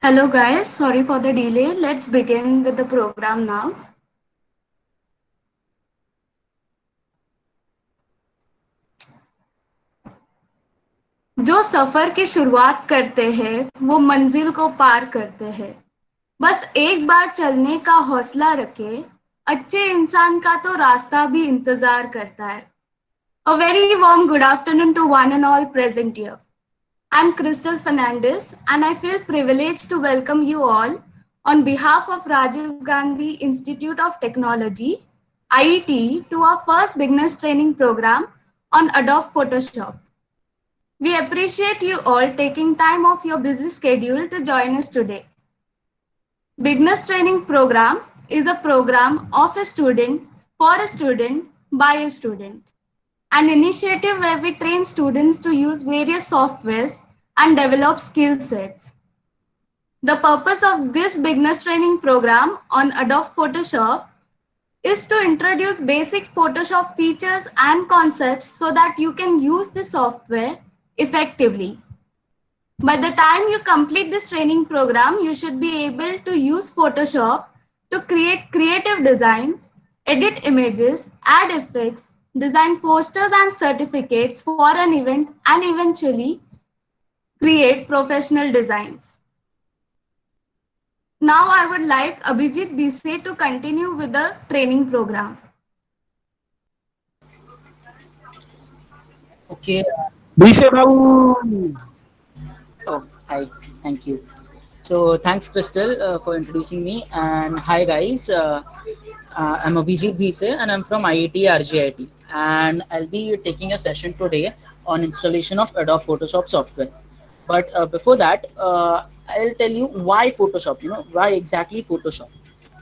Hello guys, sorry for the delay. Let's begin with the program now. जो सफर की शुरुआत करते हैं वो मंजिल को पार करते हैं। बस एक बार चलने का हौसला रखे, अच्छे इंसान का तो रास्ता भी इंतजार करता है। A very warm good afternoon to one and all present here. I'm Crystal Fernandez and I feel privileged to welcome you all on behalf of Rajiv Gandhi Institute of Technology, IET, to our first beginners training program on Adobe Photoshop. We appreciate you all taking time off your busy schedule to join us today. Beginners Training Program is a program of a student for a student by a student, an initiative where we train students to use various softwares and develop skill sets. The purpose of this beginners training program on Adobe Photoshop is to introduce basic Photoshop features and concepts so that you can use the software effectively. By the time you complete this training program, you should be able to use Photoshop to create creative designs, edit images, add effects, design posters and certificates for an event, and eventually create professional designs. Now I would like Abhijit Bise to continue with the training program. Okay. Bishe Babu. Oh, hi. Thank you. So thanks, Crystal, for introducing me. And hi, guys. I'm Abhijit Bhise, and I'm from IIT RGIT. And I'll be taking a session today on installation of Adobe Photoshop software. But before that, I'll tell you why Photoshop. Why exactly Photoshop?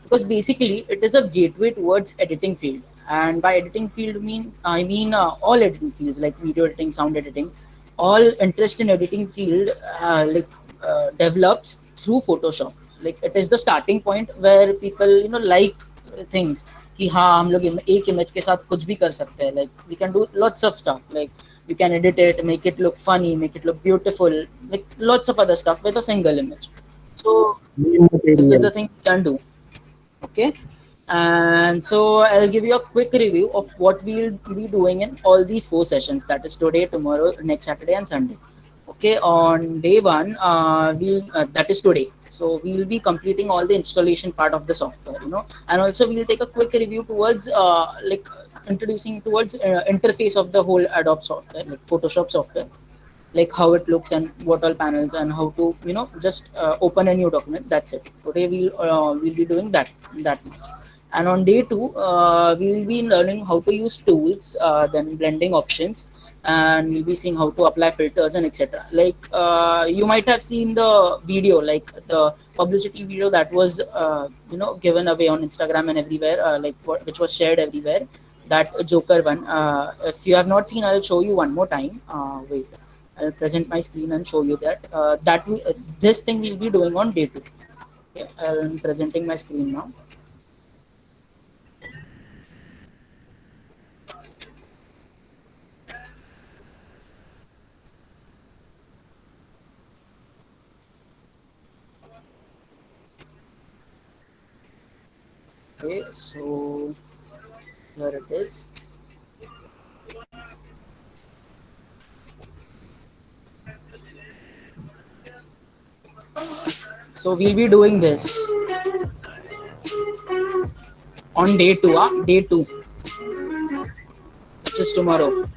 Because basically it is a gateway towards editing field, and by editing field I mean all editing fields like video editing, sound editing, all interest in editing field develops through Photoshop. Like it is the starting point where people like things कि हाँ हम लोग एक image के साथ कुछ भी कर सकते हैं. Like we can do lots of stuff, like we can edit it, make it look funny, make it look beautiful, like lots of other stuff with a single image. So New this is the material. thing we can do. Okay, and so I'll give you a quick review of what we'll be doing in all these 4 sessions, that is today, tomorrow, next Saturday and Sunday. Okay, on day one, that is today, so we'll be completing all the installation part of the software, and also we'll take a quick review towards introducing towards interface of the whole Adobe software, like Photoshop software, like how it looks and what all panels and how to just open a new document. That's it. Today we'll be doing that much. And on day two, we will be learning how to use tools, then blending options, and we'll be seeing how to apply filters and etc. Like you might have seen the video, like the publicity video that was given away on Instagram and everywhere, which was shared everywhere, that Joker one. If you have not seen, I'll show you one more time. Wait, I'll present my screen and show you that this thing we'll be doing on day two. Okay, I'm presenting my screen now. Okay, so here it is. So we'll be doing this on day two, day two, which is tomorrow.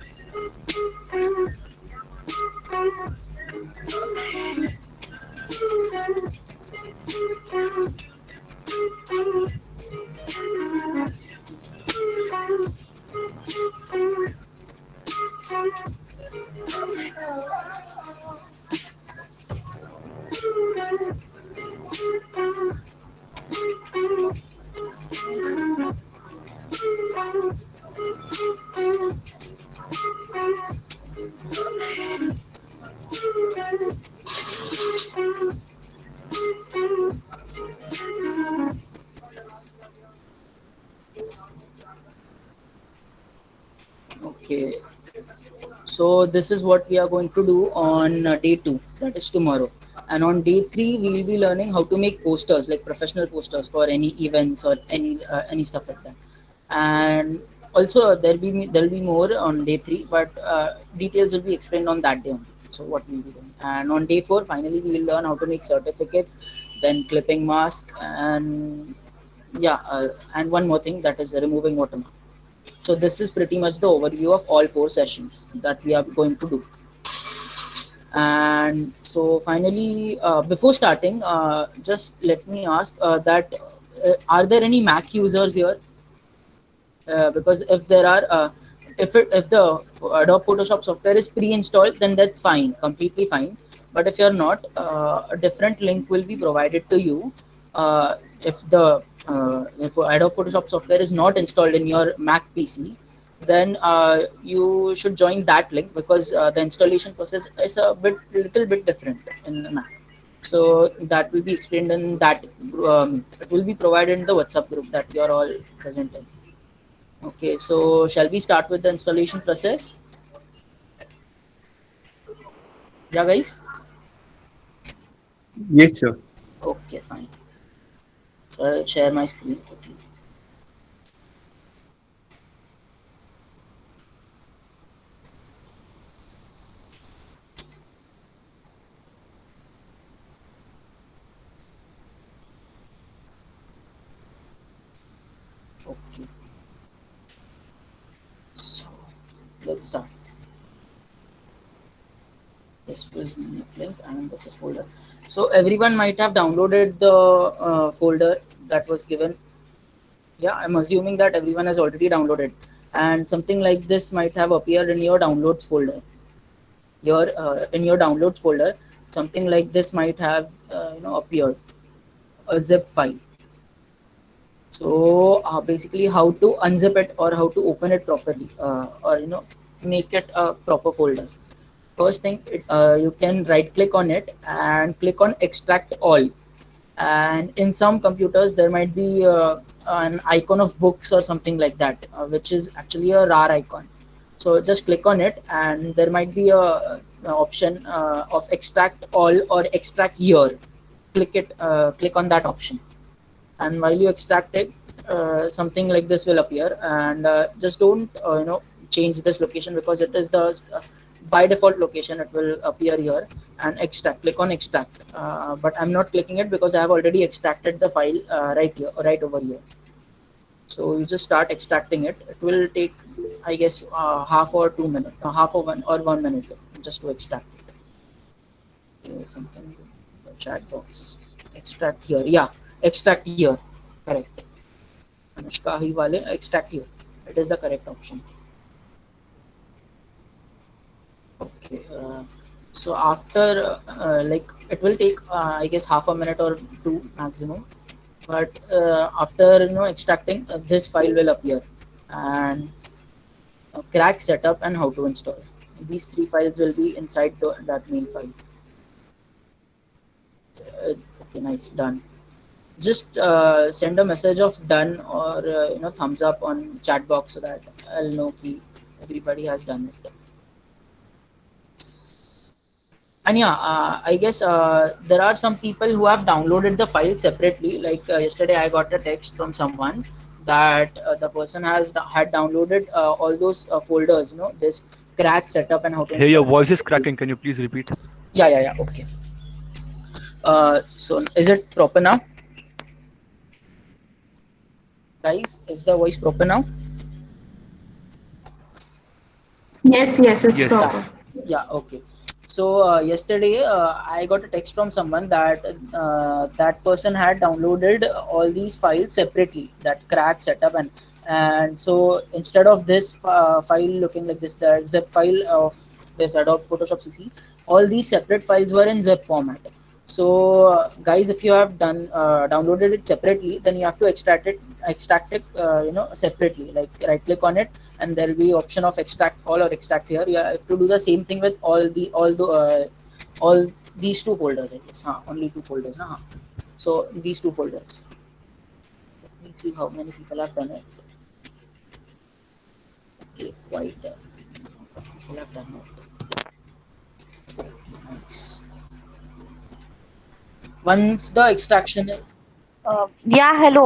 Okay, so this is what we are going to do on day two, that is tomorrow. And on day 3 we will be learning how to make posters, like professional posters for any events or any stuff like that. And also there'll be more on day 3, but details will be explained on that day only. So what we'll be doing. And on day 4 finally we will learn how to make certificates, then clipping mask, and yeah, and one more thing, that is removing watermark. So this is pretty much the overview of all 4 sessions that we are going to do. And so finally, before starting, just let me ask that are there any Mac users here? Because if there are, if the Adobe Photoshop software is pre-installed, then that's fine, completely fine. But if you're not, a different link will be provided to you. If the if Adobe Photoshop software is not installed in your Mac PC, then you should join that link, because the installation process is a little bit different in Mac. So that will be explained in that. It will be provided in the WhatsApp group that you are all present in. Okay, so shall we start with the installation process? Yeah, guys. Yes, sir. Okay, fine. So I'll share my screen quickly. Okay, so let's start. This was link and this is folder. So everyone might have downloaded the folder that was given. Yeah, I'm assuming that everyone has already downloaded, and something like this might have appeared in your downloads folder. Your in your downloads folder, something like this might have appeared, a zip file. So basically, how to unzip it or how to open it properly, or make it a proper folder. First thing, you can right click on it and click on extract all. And in some computers there might be an icon of books or something like that, which is actually a rar icon. So just click on it and there might be a option of extract all or extract here. Click on that option, and while you extract it, something like this will appear. And just don't change this location, because it is the by default location. It will appear here. And extract, click on extract, but I'm not clicking it because I have already extracted the file right here, right over here. So you just start extracting it. It will take, I guess, half or 2 minutes, half or 1 minute just to extract it. Okay, something the chat box. Extract here, yeah, extract here, correct. Anushka Hiwale, extract here. It is the correct option. Okay, so after like it will take I guess half a minute or two maximum. But after extracting, this file will appear, and crack setup and how to install. These 3 files will be inside that main file. Okay, nice, done. Just send a message of done or thumbs up on chat box so that I'll know ki everybody has done it. And yeah, I guess there are some people who have downloaded the file separately. Like yesterday I got a text from someone that the person had downloaded all those folders, this crack setup and how to Hey, your install. voice is cracking. Can you please repeat? Yeah, okay. So is it proper now, guys? Is the voice proper now? Yes, it's Yes. Yeah, proper. yeah, okay. So yesterday I got a text from someone that that person had downloaded all these files separately, that crack setup. And so instead of this file looking like this, the zip file of this Adobe Photoshop CC, all these separate files were in zip format. So guys, if you have done downloaded it separately, then you have to extract it separately. Like right click on it, and there will be option of extract all or extract here. You have to do the same thing with all these 2 folders, I guess. Only 2 folders, nah? So these 2 folders. Let me see how many people have done it. Okay, quite a lot of people have done it. Nice. Once the extraction, Yeah, hello.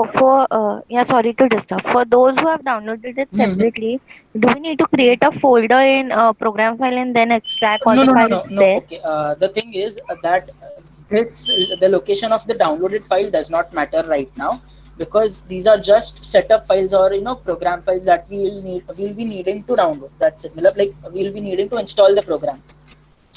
Yeah, sorry to disturb. For those who have downloaded it Mhm. separately, do we need to create a folder in program file and then extract all No, the no, no, no, files no. there? Okay. The thing is that this the location of the downloaded file does not matter right now, because these are just setup files or program files that we'll be needing to download. That's it. Like we'll be needing to install the program.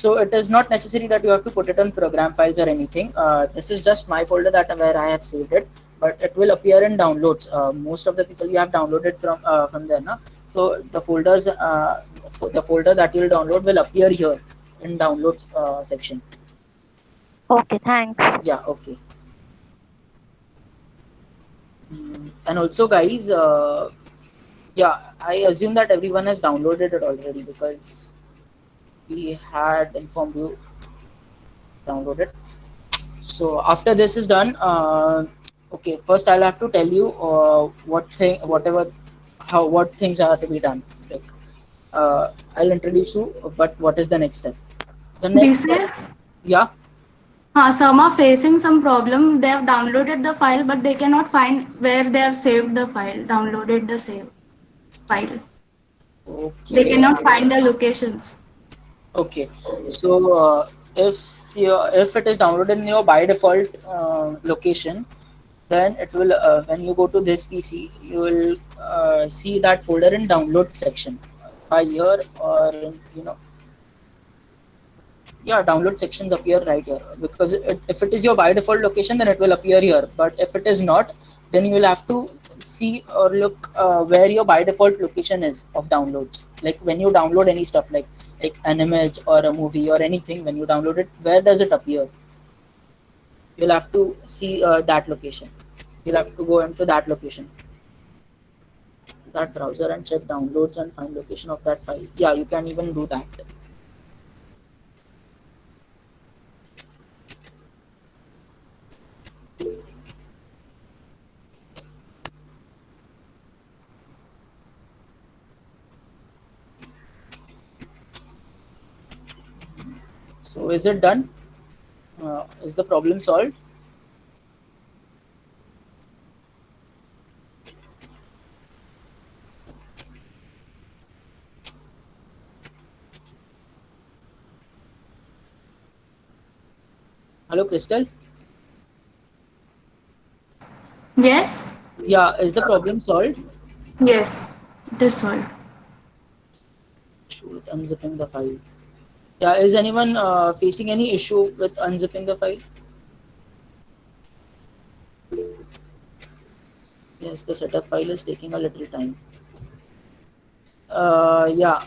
So it is not necessary that you have to put it on program files or anything. This is just my folder that where I have saved it, but it will appear in downloads. Most of the people you have downloaded from there, na? So the folder that you will download will appear here in downloads section. Okay, thanks. Yeah, okay. And also, guys, yeah, I assume that everyone has downloaded it already because we had informed you download it. So after this is done, okay, first I'll have to tell you what things are to be done. Like, I'll introduce you, but what is the next step? The next step, Dice, yeah. some are facing some problem. They have downloaded the file, but they cannot find where they have saved the file, downloaded the save file. They Okay, cannot find the locations. okay. So if it is downloaded in your by default location, then it will when you go to this PC, you will see that folder in download section by here or yeah, download sections appear right here because if it is your by default location, then it will appear here, but if it is not, then you will have to see or look where your by default location is of downloads. Like when you download any stuff like an image or a movie or anything, when you download it, where does it appear? You'll have to see that location. You'll have to go into that location, that browser, and check downloads and find location of that file. Yeah, you can even do that. So is it done? Is the problem solved? Hello, Crystal. Yes? Yeah, is the problem solved? Yes. It is solved. Issue with unzipping the file. Yeah, is anyone facing any issue with unzipping the file? Yes, the setup file is taking a little time. Yeah,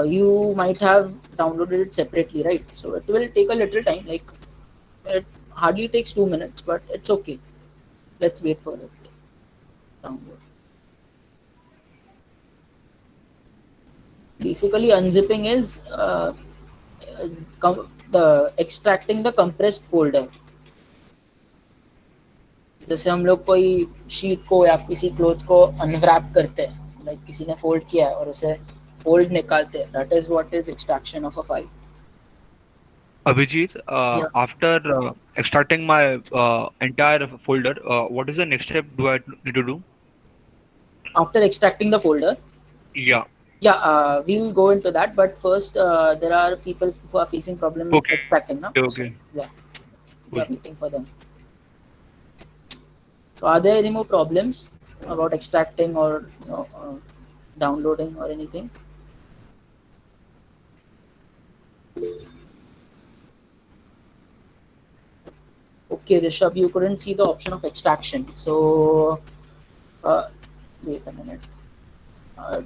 you might have downloaded it separately, right? So it will take a little time. Like it hardly takes 2 minutes, but it's okay. Let's wait for it. Download. Basically, unzipping is the extracting the compressed folder. जैसे हम लोग कोई sheet को या किसी cloth को अनव्रैप करते हैं, लाइक किसी ने फोल्ड किया है और उसे फोल्ड निकालते हैं, that is what is extraction of a file. Abhijit, या after extracting my entire folder, what is the next step do I need to do? After extracting the folder, Yeah. yeah, we'll go into that, but first there are people who are facing problem with Okay. extracting now, Okay. so Okay. yeah, we are Good. waiting for them. So are there any more problems about extracting or downloading or anything? Okay, Rishabh, you couldn't see the option of extraction. So, wait a minute. Uh,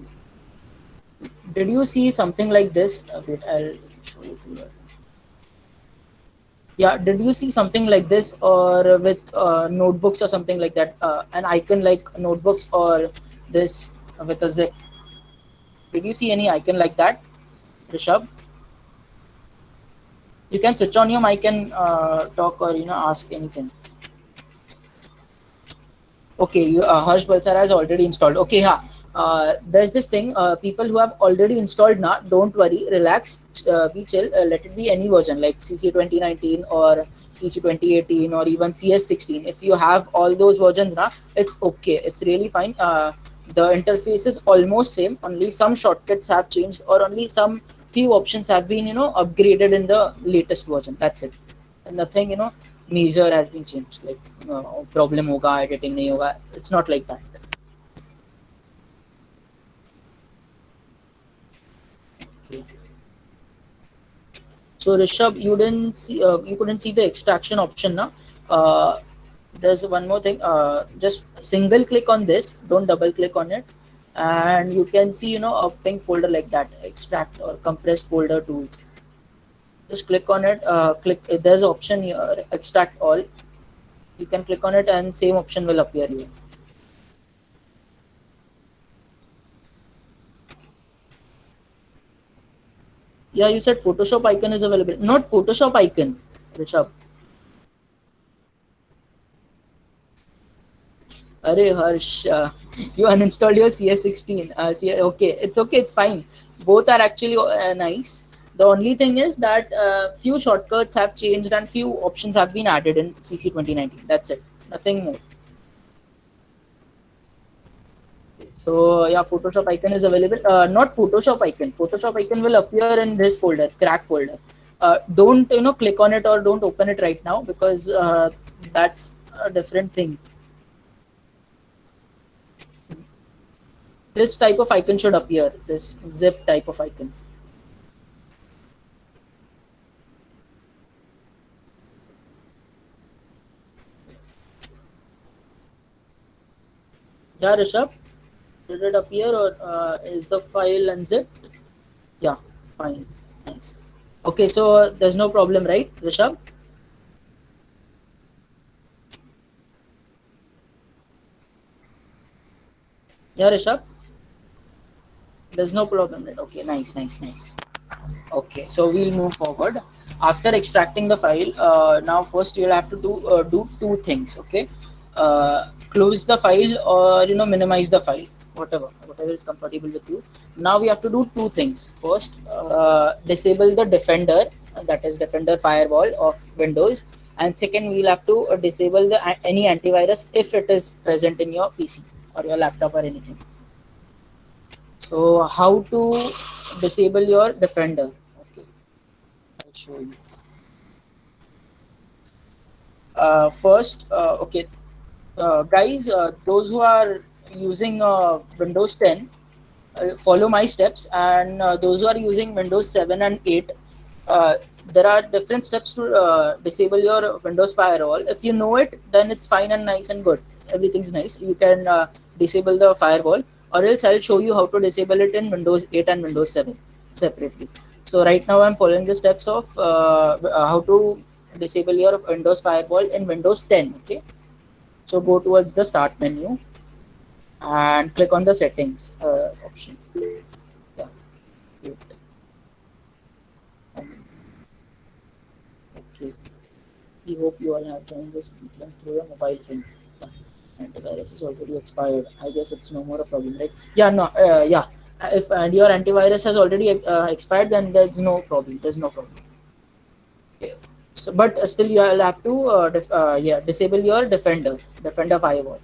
did you see something like this? Wait, I'll show you here. Yeah, did you see something like this or with notebooks or something like that? An icon like notebooks or this with a zip. Did you see any icon like that, Rishabh? You can switch on your mic and talk or ask anything. Okay, Harsh Balsara has already installed. Okay, yeah. there's this thing, people who have already installed now, don't worry, relax, be chill, let it be any version like CC 2019 or CC 2018 or even CS16. If you have all those versions now, it's okay, it's really fine. The interface is almost same, only some shortcuts have changed or only some few options have been, you know, upgraded in the latest version. That's it. And nothing, you know, major has been changed, like problem hoga, editing nahi hoga. It's not like that. Okay. So Rishabh, you didn't see, you couldn't see the extraction option now. There's one more thing. Just single click on this. Don't double click on it, and you can see, you know, a pink folder like that, extract or compressed folder tools. Just click on it. Click. There's an option here, extract all. You can click on it, and same option will appear here. Yeah, you said Photoshop icon is available. Not Photoshop icon, Rishabh. Arey Harsh, you uninstalled your CS16. Okay, it's fine. Both are actually nice. The only thing is that few shortcuts have changed and few options have been added in CC 2019. That's it. Nothing more. So yeah, Photoshop icon is available. Not Photoshop icon. Photoshop icon will appear in this folder, crack folder. Don't, you know, click on it or don't open it right now, because that's a different thing. This type of icon should appear, this zip type of icon. Yeah, Rishabh, did it appear, or is the file unzipped? Yeah, fine, nice. Okay, so there's no problem, right, Rishabh? Yeah, Rishabh, there's no problem, right? Okay, nice. Okay, so we'll move forward. After extracting the file, now first you'll have to do two things. Okay, close the file, or, you know, minimize the file, whatever is comfortable with you. Now we have to do two things. First, disable the Defender, that is Defender firewall of Windows, and second, we'll have to disable the any antivirus if it is present in your PC or your laptop or anything. So how to disable your Defender? Okay, I'll show you. First, okay, guys, those who are using Windows 10, follow my steps, and those who are using Windows 7 and 8, uh, there are different steps to disable your Windows firewall. If you know it, then it's fine and nice and good. Everything's nice. You can disable the firewall, or else I'll show you how to disable it in Windows 8 and Windows 7 separately. So right now I'm following the steps of how to disable your Windows firewall in Windows 10. Okay, so go towards the start menu and click on the settings option. Yeah. Wait. Okay. We hope you all have joined this meeting through your mobile phone. Antivirus is already expired. I guess it's no more a problem, right? Yeah, no, yeah. If and your antivirus has already expired, then there's no problem. There's no problem. Okay. So, but still, you'll have to yeah, disable your Defender firewall.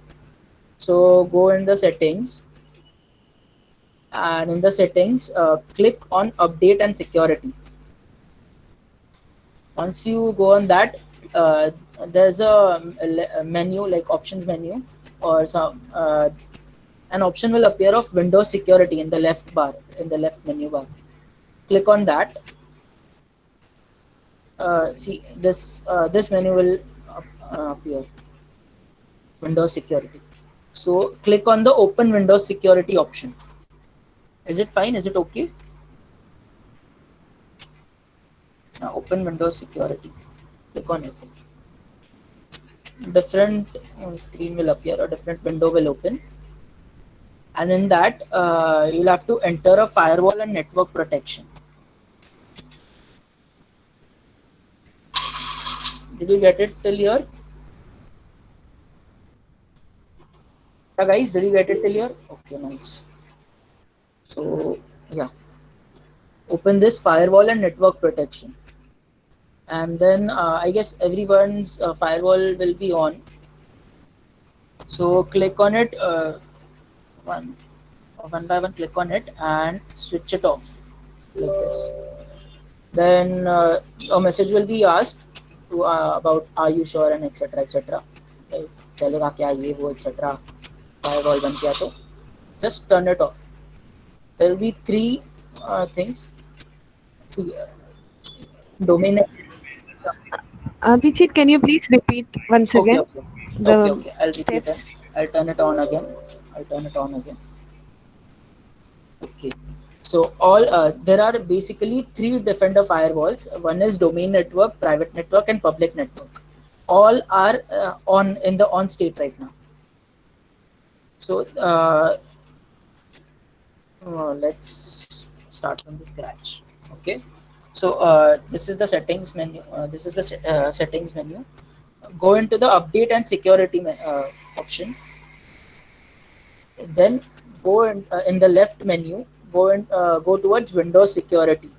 So go in the settings, and in the settings, click on Update and Security. Once you go on that, there's a menu, like options menu, or some an option will appear of Windows Security in the left bar, in the left menu bar. Click on that. See, this menu will appear, Windows Security. So click on the Open Windows Security option. Is it fine? Is it okay? Now open Windows Security. Click on it. Different screen will appear, or different window will open, and in that you'll have to enter a firewall and network protection. Did you get it till here? Yeah, guys, did you get it till here? Okay, nice. So yeah, open this firewall and network protection, and then I guess everyone's firewall will be on. So click on it, one by one, click on it and switch it off like this. Then a message will be asked to about are you sure and etc etc, like चलेगा क्या ये वो etc, firewall बन गया तो just turn it off. There will be three things. See, domain. Abhijit, can you please repeat once Okay, again okay, okay, the okay. I'll repeat it. steps? I'll turn it on again. I'll turn it on again. Okay. So all there are basically three Defender firewalls. One is domain network, private network, and public network. All are on in the on state right now. So let's start from the scratch. Okay. So this is the settings menu. This is the settings menu. Go into the update and security option. Then go in the left menu. Go towards Windows security.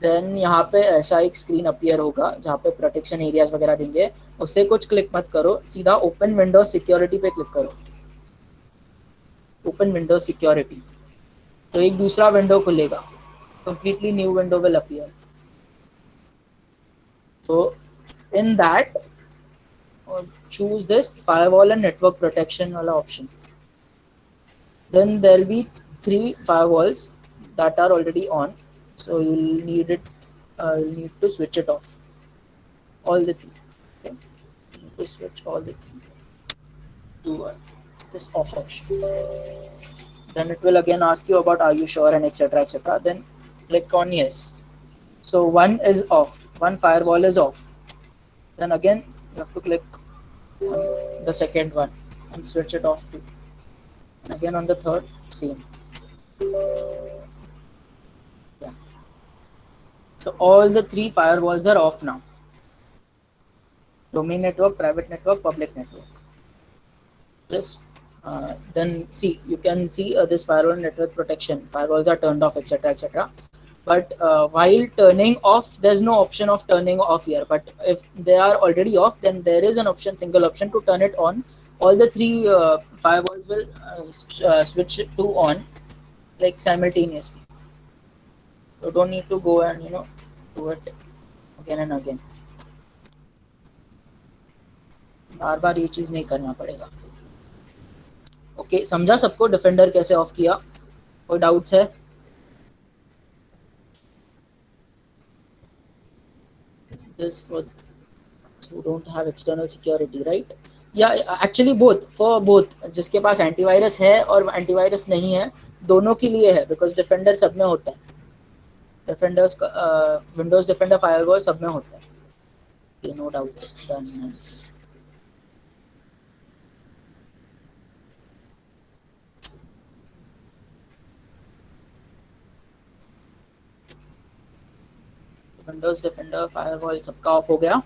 Then यहाँ पे ऐसा एक screen appear होगा जहाँ पे protection areas वगैरह देंगे, उससे कुछ क्लिक मत करो, सीधा ओपन विंडोज सिक्योरिटी पे क्लिक करो. ओपन विंडोज सिक्योरिटी, तो एक दूसरा विंडो खुलेगा, completely new window will appear. So in that choose this firewall and network protection wala option. Then there will be three firewalls that are already on, so you'll need to switch it off, all the three. Okay, you need to switch all the three to this off option. Then it will again ask you about are you sure and etc etc. Then click on yes. So one is off, one firewall is off. Then again you have to click on the second one and switch it off too. And again on the third, same. Yeah. So all the three firewalls are off now. Domain network, private network, public network. Just then see, you can see this firewall network protection. Firewalls are turned off, etc etc. But while turning off, there's no option of turning off here. But if they are already off, then there is an option, single option to turn it on. All the three firewalls will switch to on like simultaneously. You don't need to go and do it again and again. बार बार ये चीज नहीं करना पड़ेगा. Okay, समझा सबको defender कैसे of किया? कोई डाउट्स है? This for who don't have external security, right? Yeah, actually both, for both, जिसके पास एंटीवायरस है और एंटीवायरस नहीं है, दोनों के लिए है, बिकॉज डिफेंडर सब में होता है. डिफेंडर्स विंडोज डिफेंडर फायरवॉल सब में होता है. No doubt, done. Nice. Windows Defender Firewall सबका ऑफ हो गया.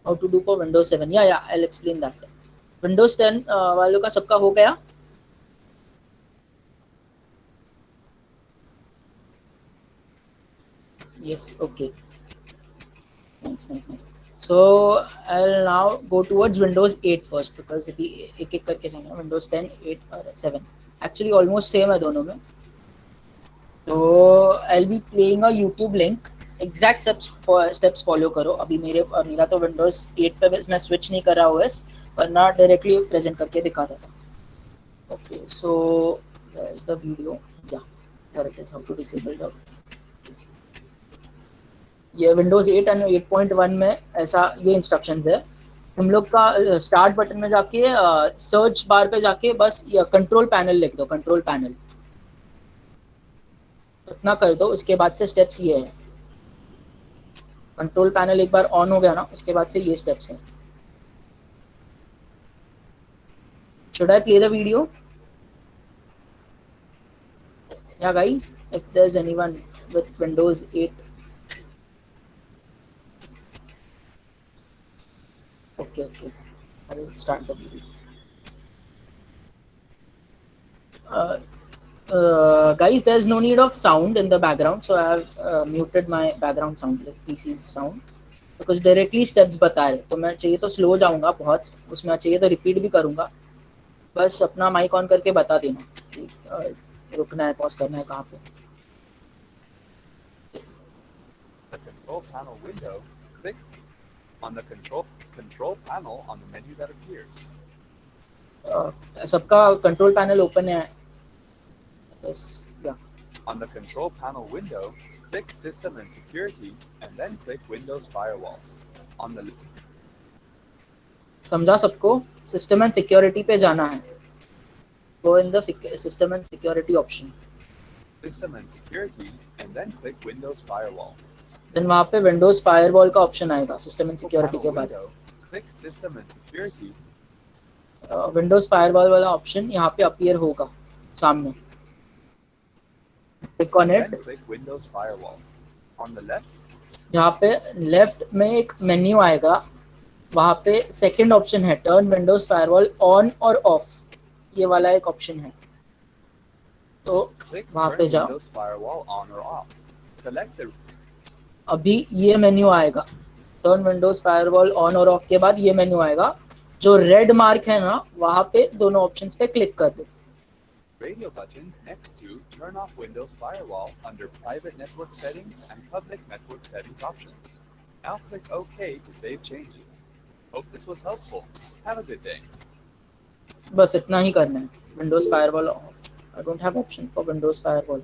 How to do for Windows 7? Yeah, I'll explain that. Windows 10 वालों का सबका हो गया. Yes, okay. Nice. So I'll now go towards Windows 8 first, because अभी एक एक करके समझना. Windows 10, 8 और 7 actually almost same है दोनों में. So I'll be playing a YouTube link. Exact steps follow करो. अभी मेरा तो विंडोज 8 पे मैं स्विच नहीं कर रहा हूँ, वरना डायरेक्टली प्रेजेंट करके दिखा देता. Okay, so where is the video? Yeah here it is, how to disable the. ये विंडोज 8 एंड 8.1 में ऐसा ये इंस्ट्रक्शंस है. हम लोग का स्टार्ट बटन में जाके सर्च बार पे जाके बस कंट्रोल पैनल लिख दो, कंट्रोल पैनल इतना कर दो. उसके बाद से स्टेप्स ये है. कंट्रोल पैनल एक बार ऑन हो गया ना, उसके बाद से ये स्टेप्स हैं. Should I play the video? Yeah, guys, if there's anyone with Windows 8. Okay. I will start the video. Guys, there's no need of sound in the background, so I have muted my background sound, like PC's sound, because directly steps बता रहे, तो मैं चाहिए तो slow जाऊंगा बहुत, उसमें चाहिए तो रिपीट भी करूंगा, बस अपना माइक ऑन करके बता देना कि रुकना है, पॉज करना है कहाँ पे. The control panel window, click on the control panel on the menu that appears. सबका कंट्रोल पैनल ओपन है. Yes, yeah. On the control panel window, click System and Security and then click Windows Firewall. On the समझा सबको? System and security पे जाना है. Go in the System and Security option. System and Security and then click Windows Firewall. Then वहाँ पे Windows Firewall का option आएगा system and security के बाद. Click System and Security. Windows Firewall वाला ऑप्शन यहाँ पे अपीयर होगा सामने. Click on it. Then click Windows Firewall. On the left, यहाँ पे लेफ्ट में एक मेन्यू आएगा, वहाँ पे सेकंड ऑप्शन है टर्न विंडोज फायरवॉल ऑन और ऑफ, ये वाला एक ऑप्शन है, तो click वहाँ Turn पे जाओ. Windows Firewall on or off. Select the अभी ये मेन्यू आएगा, टर्न विंडोज फायरवॉल ऑन और ऑफ के बाद ये मेन्यू आएगा, जो रेड मार्क है ना वहाँ पे दोनों ऑप्शंस पे क्लिक कर दो. radio buttons next to Turn off Windows Firewall under Private Network Settings and Public Network Settings options. Now click OK to save changes. Hope this was helpful. Have a good day. बस इतना ही करना है. Windows firewall of. I don't have option for Windows firewall.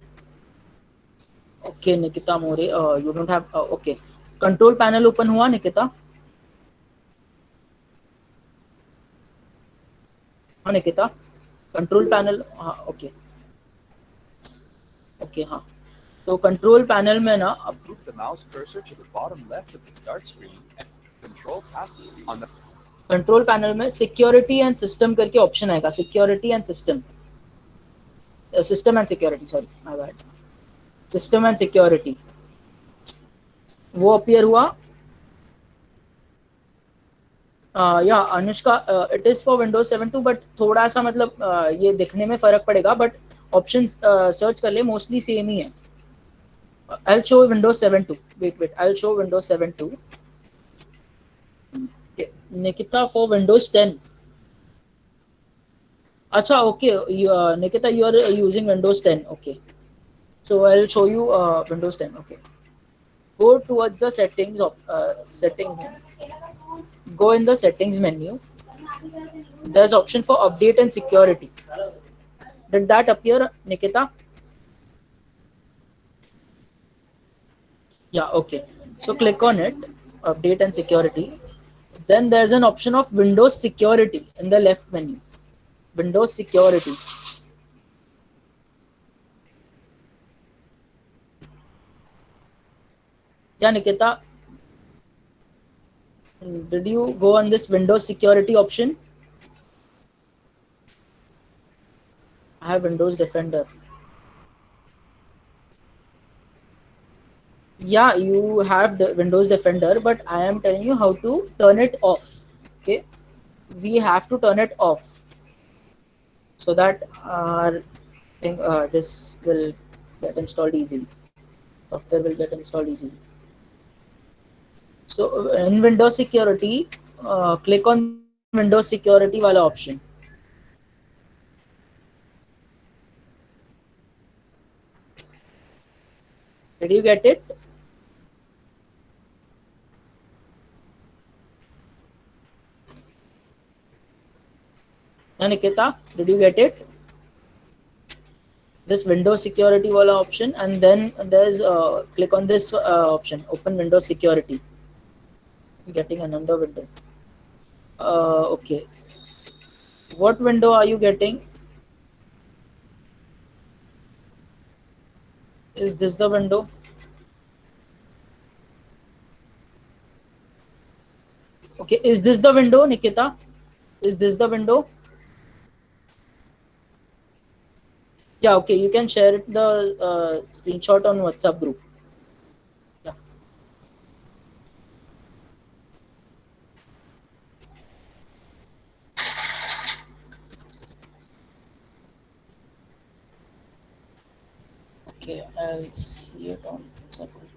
Okay Nikita more, you don't have. Okay, control panel open हुआ निकिता? हाँ Nikita, control panel. हाँ okay हाँ, तो control panel में ना अब Move the mouse cursor to the bottom left of the start screen and control panel on the control panel में security and system करके ऑप्शन आएगा. Security and system, system and security, sorry my bad, system and security, वो appear हुआ. या Anushka, it is for Windows 7.2 but थोड़ा सा मतलब ये दिखने में फर्क पड़ेगा, बट ऑप्शन सर्च कर ले, मोस्टली सेम ही है. I will show Windows 7.2. Wait I will show Windows 7.2. Nikita for Windows 10. अच्छा okay Nikita, you are using Windows 10. Okay, so I will show you Windows 10. Okay, go towards the settings of go in the settings menu. There's option for update and security. Did that appear, Nikita? Yeah, okay, so click on it, update and security. Then there's an option of Windows security in the left menu. Windows security. Yeah, Nikita, did you go on this Windows security option? I have Windows Defender. Yeah, you have the Windows Defender, but I am telling you how to turn it off. Okay, we have to turn it off so that our thing, this will get installed easily. Software will get installed easily. So in Windows security, click on Windows security wala option. Did you get it? Nikita, did you get it? This Windows security wala option, and then there's click on this option, open Windows security. Getting another window. Okay, what window are you getting? Is this the window? Okay, is this the window, Nikita? Is this the window? Yeah, okay, you can share it, the screenshot on WhatsApp group. Yeah. Okay, I'll see it on second.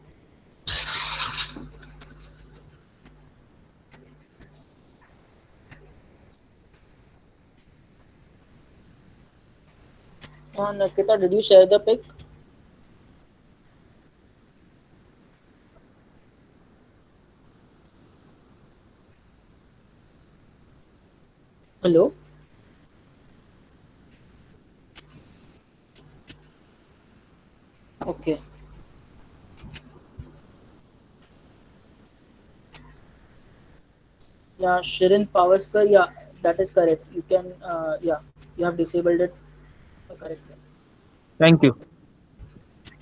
Nikita, did you share the pic? Hello? Okay. Yeah, Shirin Pavaskar, yeah, that is correct. You can, yeah, you have disabled it correctly. Thank you.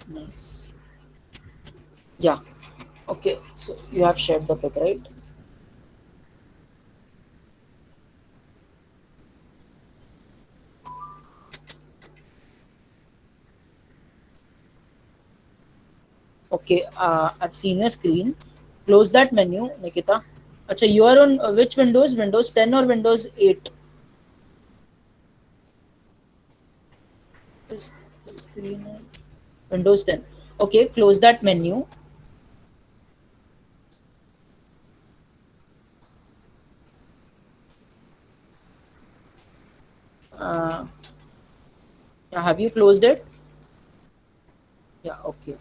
Nice. Yeah, okay, so you have shared the pic, right? Okay, I've seen a screen. Close that menu, Nikita. Acha, you are on which Windows? Windows 10 or Windows 8? Is the screen Windows 10. Okay, close that menu. Uh, yeah, have you closed it? Yeah, okay.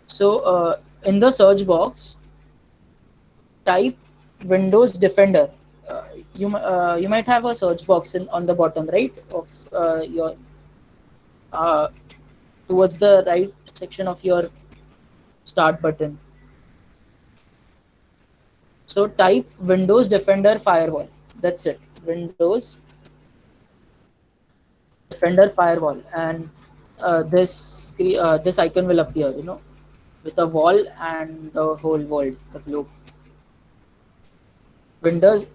So in the search box, type Windows Defender. Uh, you might have a search box on the bottom right of your uh, towards the right section of your start button. So type Windows Defender Firewall. That's it. Windows Defender Firewall, and this icon will appear. With a wall and the whole world, the globe. Windows.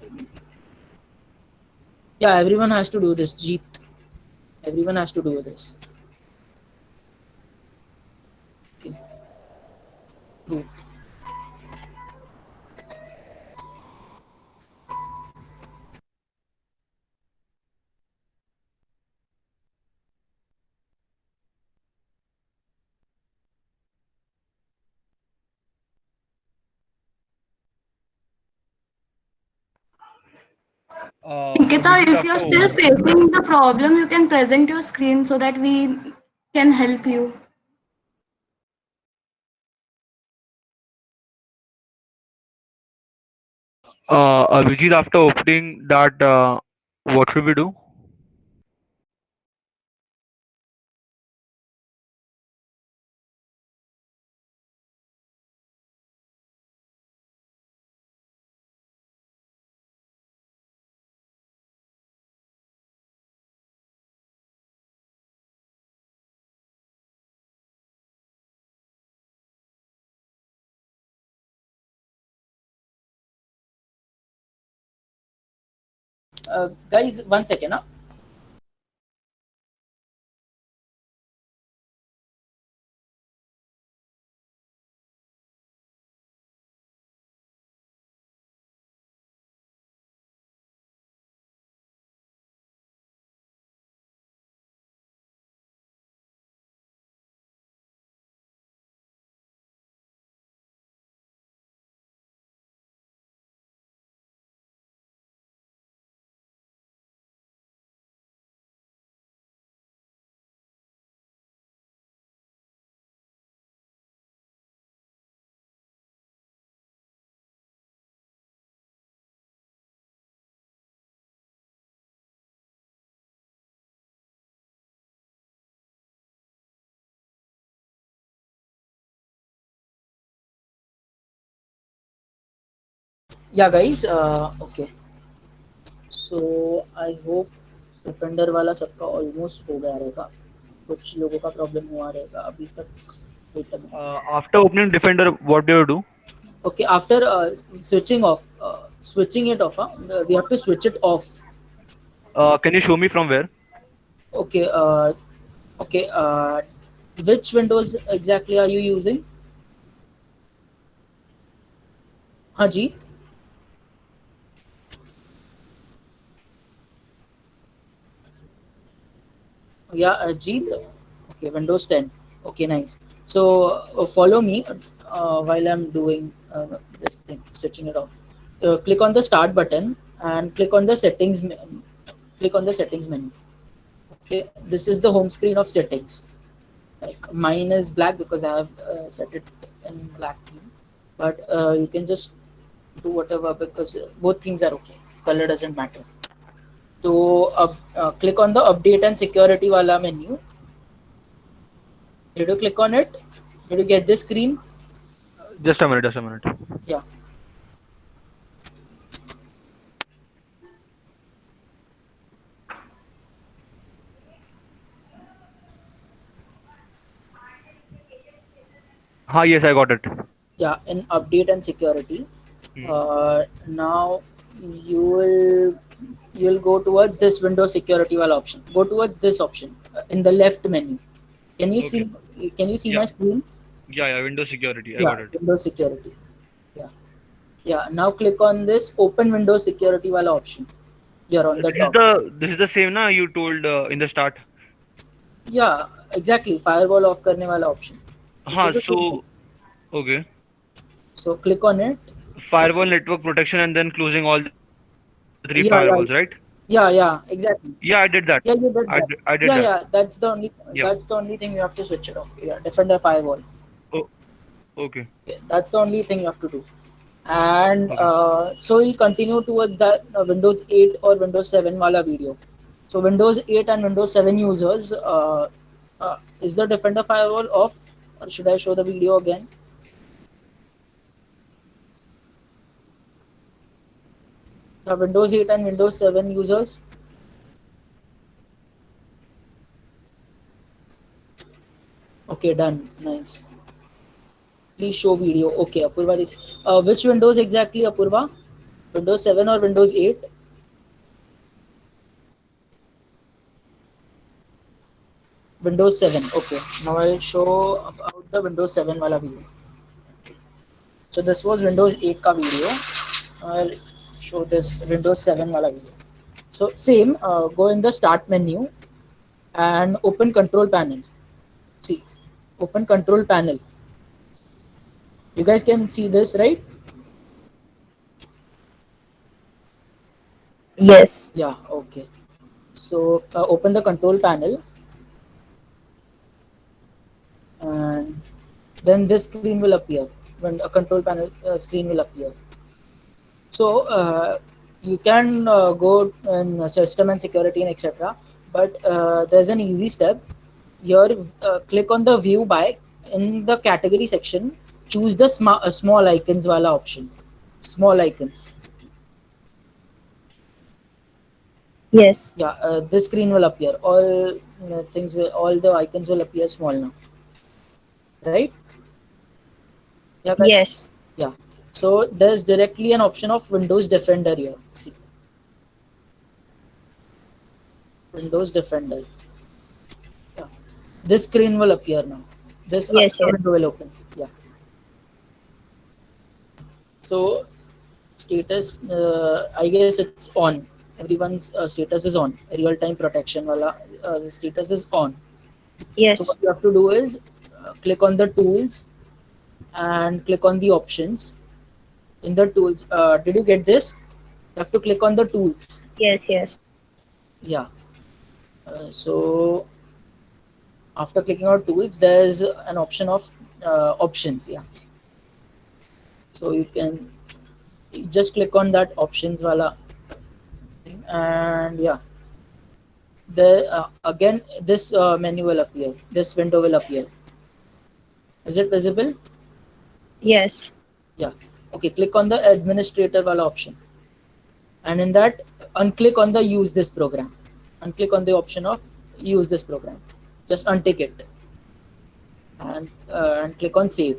Yeah, everyone has to do this. Jeet. Everyone has to do this. Okay. True. Nikita, Abhijit, if after you're still opening, facing the problem, you can present your screen so that we can help you. Abhijit, after opening that, what should we do? Guys, 1 second. Huh? Yeah, guys. Okay. So I hope defender वाला सबका almost हो गया रहेगा. कुछ लोगों का problem हुआ रहेगा अभी तक. Wait a minute. After opening Defender, what do you do? Okay, after switching it off, we have to switch it off. Can you show me from where? Okay, okay. Which Windows exactly are you using? Haji? Yeah, Jeet. Okay, Windows 10. Okay, nice. So follow me while I'm doing this thing, switching it off. Click on the start button and click on the settings. Click on the settings menu. Okay, this is the home screen of settings. Like mine is black because I have set it in black theme, but you can just do whatever because both things are okay. Color doesn't matter. So click on the update and security wala menu. Did you click on it? Did you get this screen? Just a minute. Just a minute. Yeah. Yes, I got it. Yeah, in update and security. Hmm. Now you'll go towards this Windows security wala option. Go towards this option in the left menu. Can you Okay. see? Can you see Yeah. my screen? Yeah. Windows security. I Yeah, got it. Windows security. Yeah, yeah. Now click on this Open Windows security wala option. You're on the top. This is the same na you told in the start. Yeah, exactly. Firewall off करने वाला option. This is the same thing. So okay. So click on it. Firewall network protection and then closing all the three firewalls, right? Yeah, exactly. Yeah, I did that. Yeah, you did that. I did that. Yeah. That's the only. Yeah. That's the only thing you have to switch it off. Yeah, Defender firewall. Oh, okay. Yeah, that's the only thing you have to do. And Okay. so we'll continue towards that Windows 8 or Windows 7 wala video. So Windows 8 and Windows 7 users, is the Defender firewall off, or should I show the video again? Windows 8 and Windows 7 users. Okay, done. Nice. Please show video. Okay, Apurva is. Which Windows exactly, Apurva? Windows 7 or Windows 8? Windows 7. Okay, now I'll show about the Windows 7 wala video. So this was Windows 8 ka video. I'll show this Windows 7 wala video. So same, go in the start menu and open control panel. See, open control panel. You guys can see this, right? Yes. Yeah, okay. So open the control panel and then this screen will appear when a control panel screen will appear. So you can go in system and security and etc. But there's an easy step. Here, click on the view by in the category section. Choose the small icons wala option. Small icons. Yes. Yeah, this screen will appear. All all the icons will appear small now. Right? Yeah. Guys? Yes. Yeah. So there's directly an option of Windows Defender here. See. Windows Defender. Yeah. This screen will appear now. This Yes, yes. window will open. Yeah. So status, I guess it's on. Everyone's status is on. Real-time protection wala status is on. Yes. So what you have to do is click on the tools and click on the options. In the tools, did you get this? You have to click on the tools. Yes. Yeah. So after clicking on tools, there's an option of options. Yeah. So you just click on that options wala thing, and yeah, again this menu will appear. This window will appear. Is it visible? Yes. Yeah. Okay. Click on the administrator wala option, and in that unclick on the use this program. Unclick on the option of use this program. Just untick it and click on save.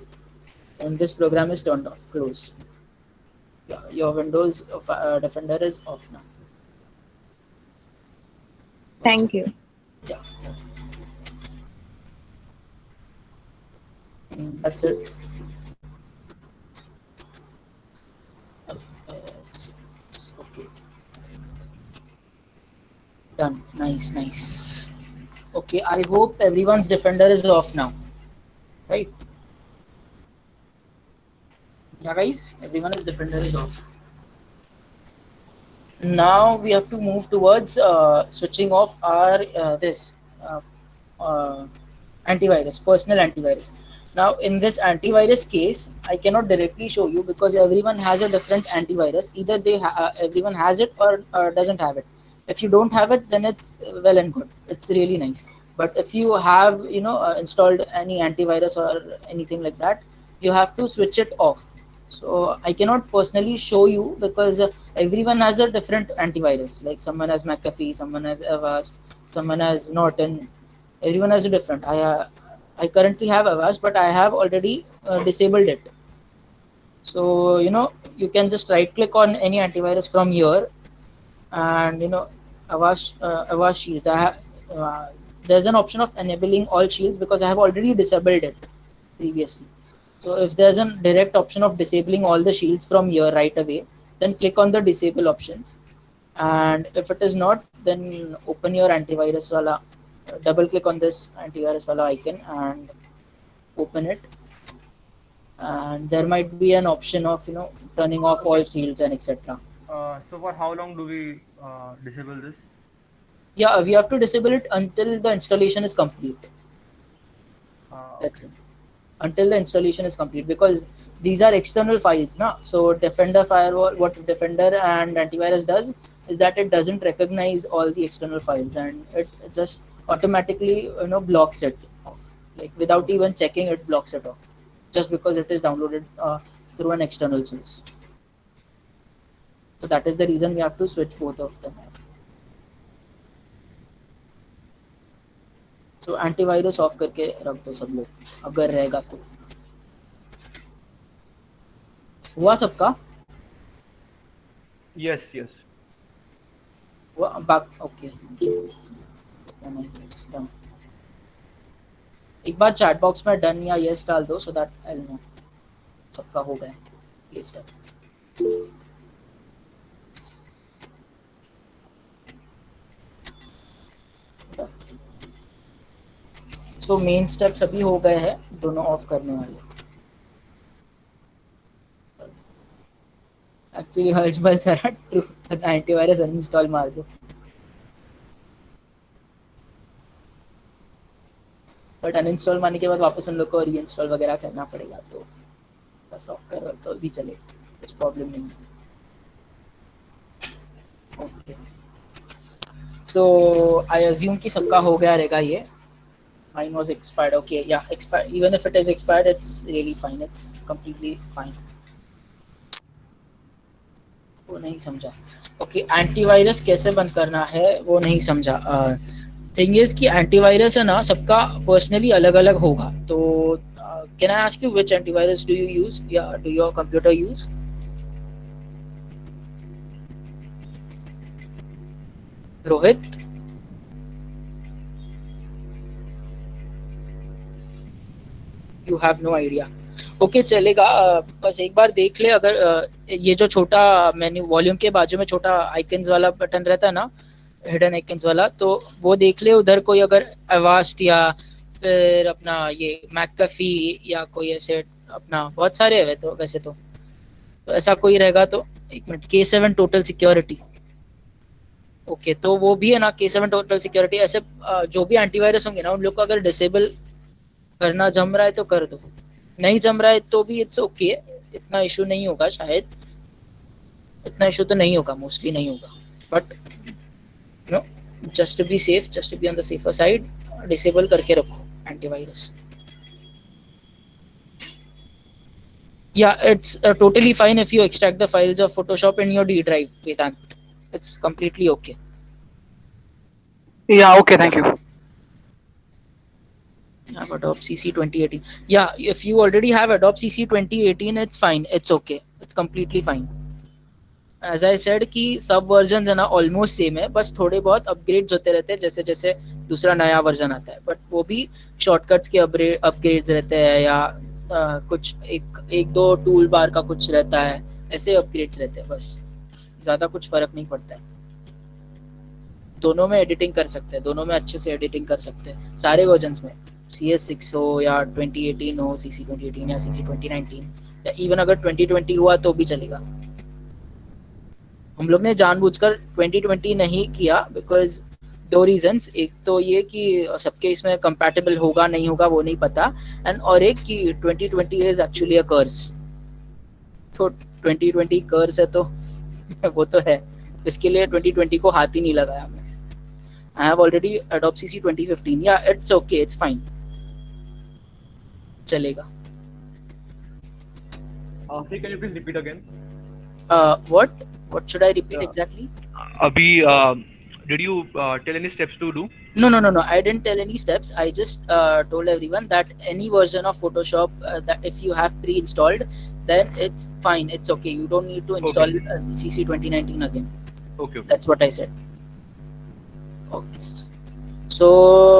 And this program is turned off. Close. Yeah, your Windows Defender is off now. Thank you. Yeah. That's it. Okay. Done. Nice. Okay, I hope everyone's Defender is off now. right? Yeah, guys, everyone is Defender is off. Now we have to move towards switching off our this uh, antivirus, personal antivirus. Now in this antivirus case, I cannot directly show you because everyone has a different antivirus. Either everyone has it or doesn't have it. If you don't have it, then it's well and good. It's really nice. But if you have installed any antivirus or anything like that, you have to switch it off. So I cannot personally show you because everyone has a different antivirus. Like someone has McAfee, someone has Avast, someone has Norton. Everyone has a different. I currently have Avast, but I have already disabled it. So you can just right click on any antivirus from here, and Avast Shields. There's an option of enabling all shields because I have already disabled it previously. So if there's a direct option of disabling all the shields from here right away, then click on the disable options. And if it is not, then open your antivirus wala, double click on this antivirus wala icon and open it. And there might be an option of turning off all shields and etc. So for how long do we disable this? Yeah, we have to disable it until the installation is complete. That's it. Until the installation is complete, because these are external files now. So Defender firewall, what Defender and antivirus does is that it doesn't recognize all the external files, and it just automatically blocks it off. Like without even checking, it blocks it off just because it is downloaded through an external source. So that is the reason we have to switch both of them off. So antivirus of करके रख दो सब लोग, अगर रहेगा तो। हुआ सबका? Yes. ओके, एक बार चैट बॉक्स में डन या यस डाल दो, सो दैट आई नो सबका हो गया। Yes done. So main steps अभी हो गए हैं, दोनों ऑफ करने वाले। एक्चुअली हर्षबल सर एंटीवायरस अनइंस्टॉल मार दो, बट अनइंस्टॉल मारने के बाद वापस हम लोग को रीइंस्टॉल वगैरह करना पड़ेगा, तो बस ऑफ करो तो भी चले, कुछ प्रॉब्लम नहीं है। ओके, सो आई अज्यूम कि सबका हो गया रहेगा ये। Mine was expired. Okay, yeah, expired. Even if it is expired, it's really fine. It's completely fine. वो नहीं समझा। Okay, एंटीवायरस कैसे बंद करना है वो नहीं समझा। थिंग इज कि एंटीवायरस है ना, सबका पर्सनली अलग अलग होगा। तो can I ask you which antivirus do you use या do your computer use? Rohit, you have no idea. Okay, चलेगा। बस एक बार देख ले, अगर ये जो छोटा मेन्यू वॉल्यूम के बाजू में छोटा आइकन्स वाला बटन रहता है ना, हिडन आइकन्स वाला, तो वो देख ले। उधर कोई अगर अवास्ट या फिर अपना ये मैकफी या कोई ऐसे अपना बहुत सारे है तो वैसे तो ऐसा कोई रहेगा तो एक minute, K7 total security. Okay, तो वो भी है ना, K7 टोटल सिक्योरिटी। ऐसे जो भी एंटीवायरस होंगे ना, उन लोग को अगर डिसेबल करना जम रहा है तो कर दो, नहीं जम रहा है तो भी इट्स ओके, इतना इशू नहीं होगा शायद, इतना इशू तो नहीं होगा, मोस्टली नहीं होगा, but just to be safe, just to be on the safer side, disable करके रखो antivirus. Yeah, it's totally fine if you extract the files of Photoshop in your D drive, Vedant. It's completely okay. Yeah, okay, thank you. Yeah, Adobe CC 2018. Yeah, if you already have Adobe CC 2018, it's fine. It's okay. It's completely fine. As I said कि सब version है ना almost same है, बस थोड़े बहुत upgrades होते रहते हैं जैसे जैसे दूसरा नया वर्जन आता है, बट वो भी शॉर्टकट्स के अपग्रेड्स रहते हैं या कुछ एक दो टूल बार का कुछ रहता है, ऐसे अपग्रेड्स रहते हैं, बस ज़्यादा कुछ फ़र्क नहीं पड़ता है। दोनों में एडिटिंग कर सकते हैं, दोनों में अच्छे से एडिटिंग कर सकते हैं, सारे वर्जन्स में CS6 हो या 2018 हो, CC 2018 या CC 2019 या इवन अगर 2020 हुआ तो भी चलेगा। हम लोग ने जानबूझकर 2020 नहीं किया बिकॉज 2 रीजंस, एक तो ये कि सबके इसमें कंपैटिबल होगा नहीं होगा वो नहीं पता, एंड और एक कि 2020 इज एक्चुअली अ कर्स। तो 2020 कर्स है तो वो तो है, इसके लिए 2020 को हाथ ही नहीं लगाया मैं। I have already adopt CC 2015, या इट्स ओके, इट्स फाइन, चलेगा। Sir, can you please repeat again? What should I repeat Yeah. exactly? Abhi, did you tell any steps to do? No, I didn't tell any steps. I just told everyone that any version of Photoshop that if you have pre-installed, then it's fine, it's okay, you don't need to install CC 2019 again. Okay. That's what I said. Okay, so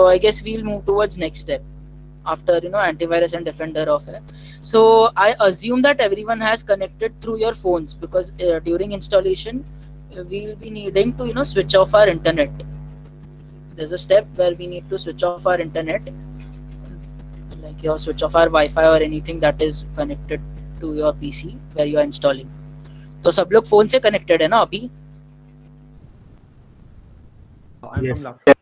I guess we'll move towards next step after antivirus and defender off hai. So I assume that everyone has connected through your phones because during installation we'll be needing to switch off our internet. There's a step where we need to switch off our internet, like switch off our Wi-Fi or anything that is connected to your PC where you are installing. तो सब लोग phone से connected है ना अभी? I'm Yes. from laptop.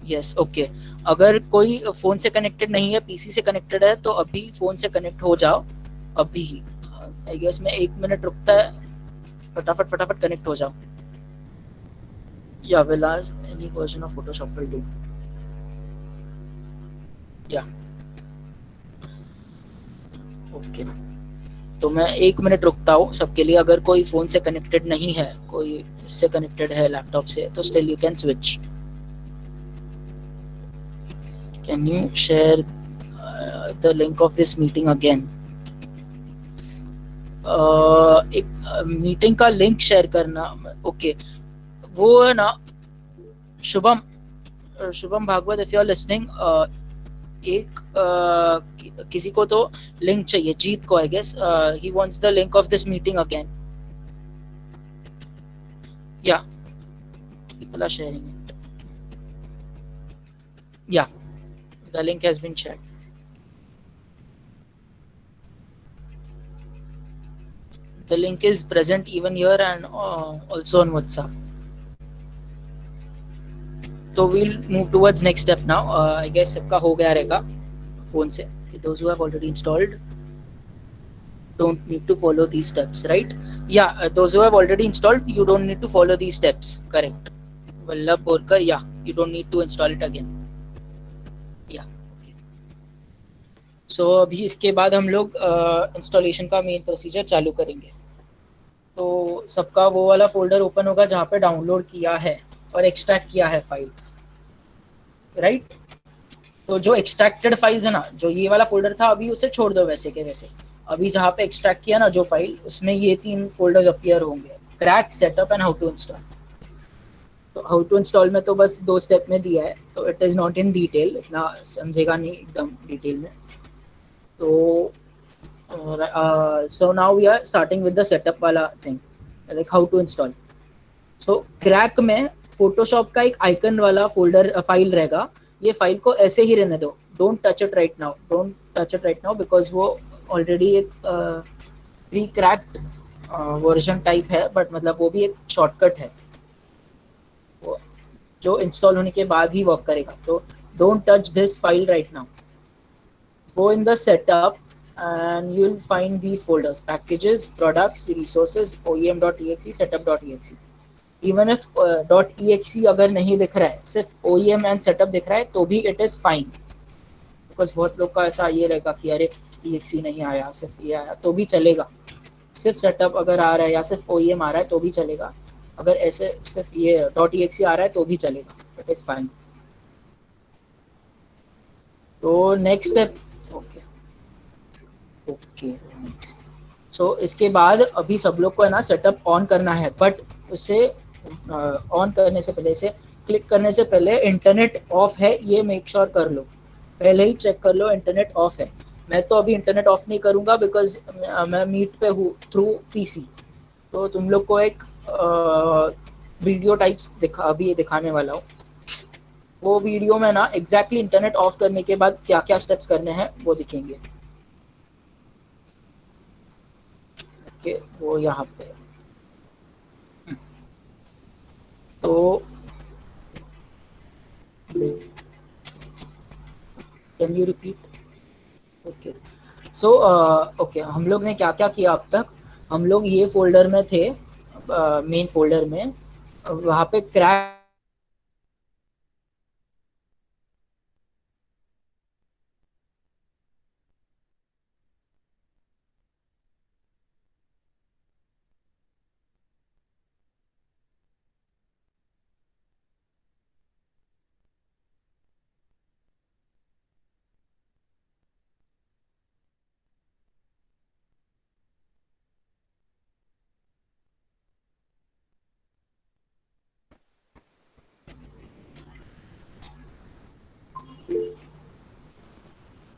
Yes, okay. अगर कोई phone से कनेक्टेड नहीं है, पीसी से कनेक्टेड है, तो अभी फोन से कनेक्ट हो जाओ अभी ही। आई गेस में 1 मिनट रुकता है, फटाफट कनेक्ट हो जाओ। Yeah Vilas any version of Photoshop will do. Yeah okay, तो मैं 1 मिनट रुकता हूँ सबके लिए। अगर कोई फोन से कनेक्टेड नहीं है, कोई इससे कनेक्टेड है लैपटॉप से, तो still you can switch. Can you share the link of this meeting again? एक मीटिंग का लिंक शेयर करना, ओके। वो है ना Shubham Bhagwat, if you are listening, एक किसी को तो लिंक चाहिए, जीत को, I guess he wants the link of this meeting again. Yeah people are sharing it. Yeah the link has been shared. The link is present even here and also on WhatsApp. So we'll move towards next step now. I guess सबका हो गया रहेगा phone से। Those who have already installed don't need to follow these steps, right? Yeah, those who have already installed, you don't need to follow these steps. Correct. Vallabh Borkar, yeah, you don't need to install it again. सो अभी इसके बाद हम लोग installation का main procedure चालू करेंगे। तो सबका वो वाला फोल्डर ओपन होगा जहाँ पे डाउनलोड किया है और एक्सट्रैक्ट किया है फाइल्स, राइट? तो जो एक्सट्रैक्टेड फाइल्स है ना, जो ये वाला फोल्डर था, अभी उसे छोड़ दो वैसे के वैसे। अभी जहाँ पे एक्सट्रैक्ट किया ना जो फाइल, उसमें ये 3 फोल्डर्स अपीयर होंगे, crack, setup and how to install. तो हाउ टू इंस्टॉल में तो बस 2 स्टेप में दिया है, तो it is not in detail, इतना समझेगा नहीं एकदम डिटेल में। तो so now we are starting with the setup वाला thing, like how to install. So crack में फोटोशॉप का एक आइकन वाला फोल्डर फाइल रहेगा। ये फाइल को ऐसे ही रहने दो, don't touch it right now, because वो ऑलरेडी एक प्री क्रैक्ड वर्जन टाइप है, बट मतलब वो भी एक शॉर्टकट है, वो जो इंस्टॉल होने के बाद ही वर्क करेगा। तो don't touch this file write now. Go in the setup and you'll find these folders: packages, products, resources, OEM.exe, setup.exe. Even if .exe अगर नहीं दिख रहा है, सिर्फ OEM and setup दिख रहा है, तो भी it is fine, because बहुत लोग का ऐसा ये रहेगा कि अरे exe नहीं आया, सिर्फ ये आया, तो भी चलेगा। सिर्फ setup अगर आ रहा है या सिर्फ OEM आ रहा है तो भी चलेगा, अगर ऐसे सिर्फ ये .exe आ रहा है तो भी चलेगा, it is fine। तो नेक्स्ट स्टेप, ओके सो इसके बाद अभी सब लोग को है ना सेटअप ऑन करना है, बट उसे ऑन करने से पहले, से क्लिक करने से पहले इंटरनेट ऑफ है ये मेक श्योर कर लो, पहले ही चेक कर लो इंटरनेट ऑफ है। मैं तो अभी इंटरनेट ऑफ नहीं करूँगा बिकॉज मैं मीट पे हूँ थ्रू पीसी, तो तुम लोग को एक वीडियो टाइप्स अभी दिखाने वाला हूँ। वो वीडियो में ना एग्जैक्टली इंटरनेट ऑफ करने के बाद क्या क्या स्टेप्स करने हैं वो दिखेंगे। ओके वो यहाँ पे तो can you repeat? Okay so okay हम लोग ने क्या क्या किया अब तक। हम लोग ये फोल्डर में थे, मेन फोल्डर में, वहाँ पे क्रैक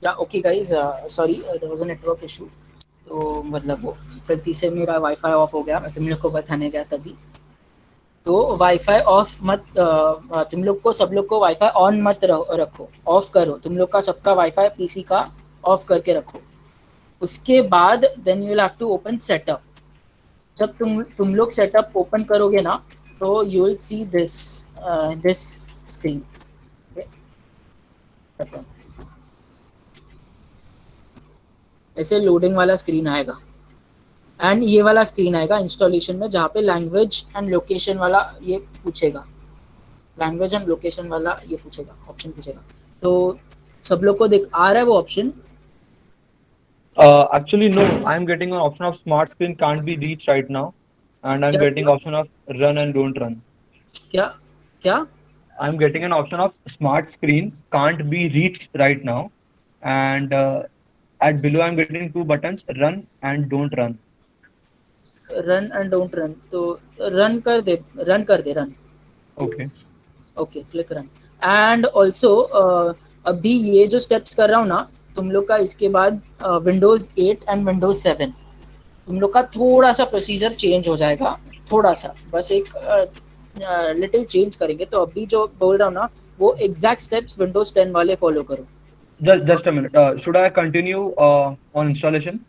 या okay guys sorry there was a network issue. तो मतलब वो गलती से मेरा वाईफाई ऑफ हो गया, मैं तुम लोग को बताने गया तभी। तो वाईफाई ऑफ मत तुम लोग को, सब लोग को वाईफाई ऑन मत रखो, ऑफ करो। तुम लोग का सबका वाईफाई पीसी का ऑफ करके रखो। उसके बाद then you will have to open setup. जब तुम लोग सेटअप ओपन करोगे ना तो you will see this screen. ऐसे लोडिंग वाला स्क्रीन आएगा एंड ये वाला स्क्रीन आएगा इंस्टॉलेशन में, जहाँ पे लैंग्वेज एंड लोकेशन वाला ये पूछेगा, लैंग्वेज एंड लोकेशन वाला ये पूछेगा, ऑप्शन पूछेगा। तो सब लोग को देख आ रहा है वो option? Actually, no. I'm getting an option of smart screen can't be reached right now, and I'm क्या getting option of run and don't run. क्या क्या? I'm getting an option of smart screen can't be reached right now, and at below I'm getting two buttons, run and don't run. Run and don't run, तो run कर दे, run कर दे, run. Okay. Okay click run. And also अभी ये जो steps कर रहा हूँ ना तुम लोग का, इसके बाद विंडोज 8 एंड विंडोज 7 तुम लोग का थोड़ा सा प्रोसीजर चेंज हो जाएगा, थोड़ा सा, बस एक लिटिल चेंज करेंगे। तो अभी जो बोल रहा हूँ ना वो एग्जैक्ट स्टेप्स विंडोज 10 वाले फॉलो करो। Just a minute. Should I continue on installation?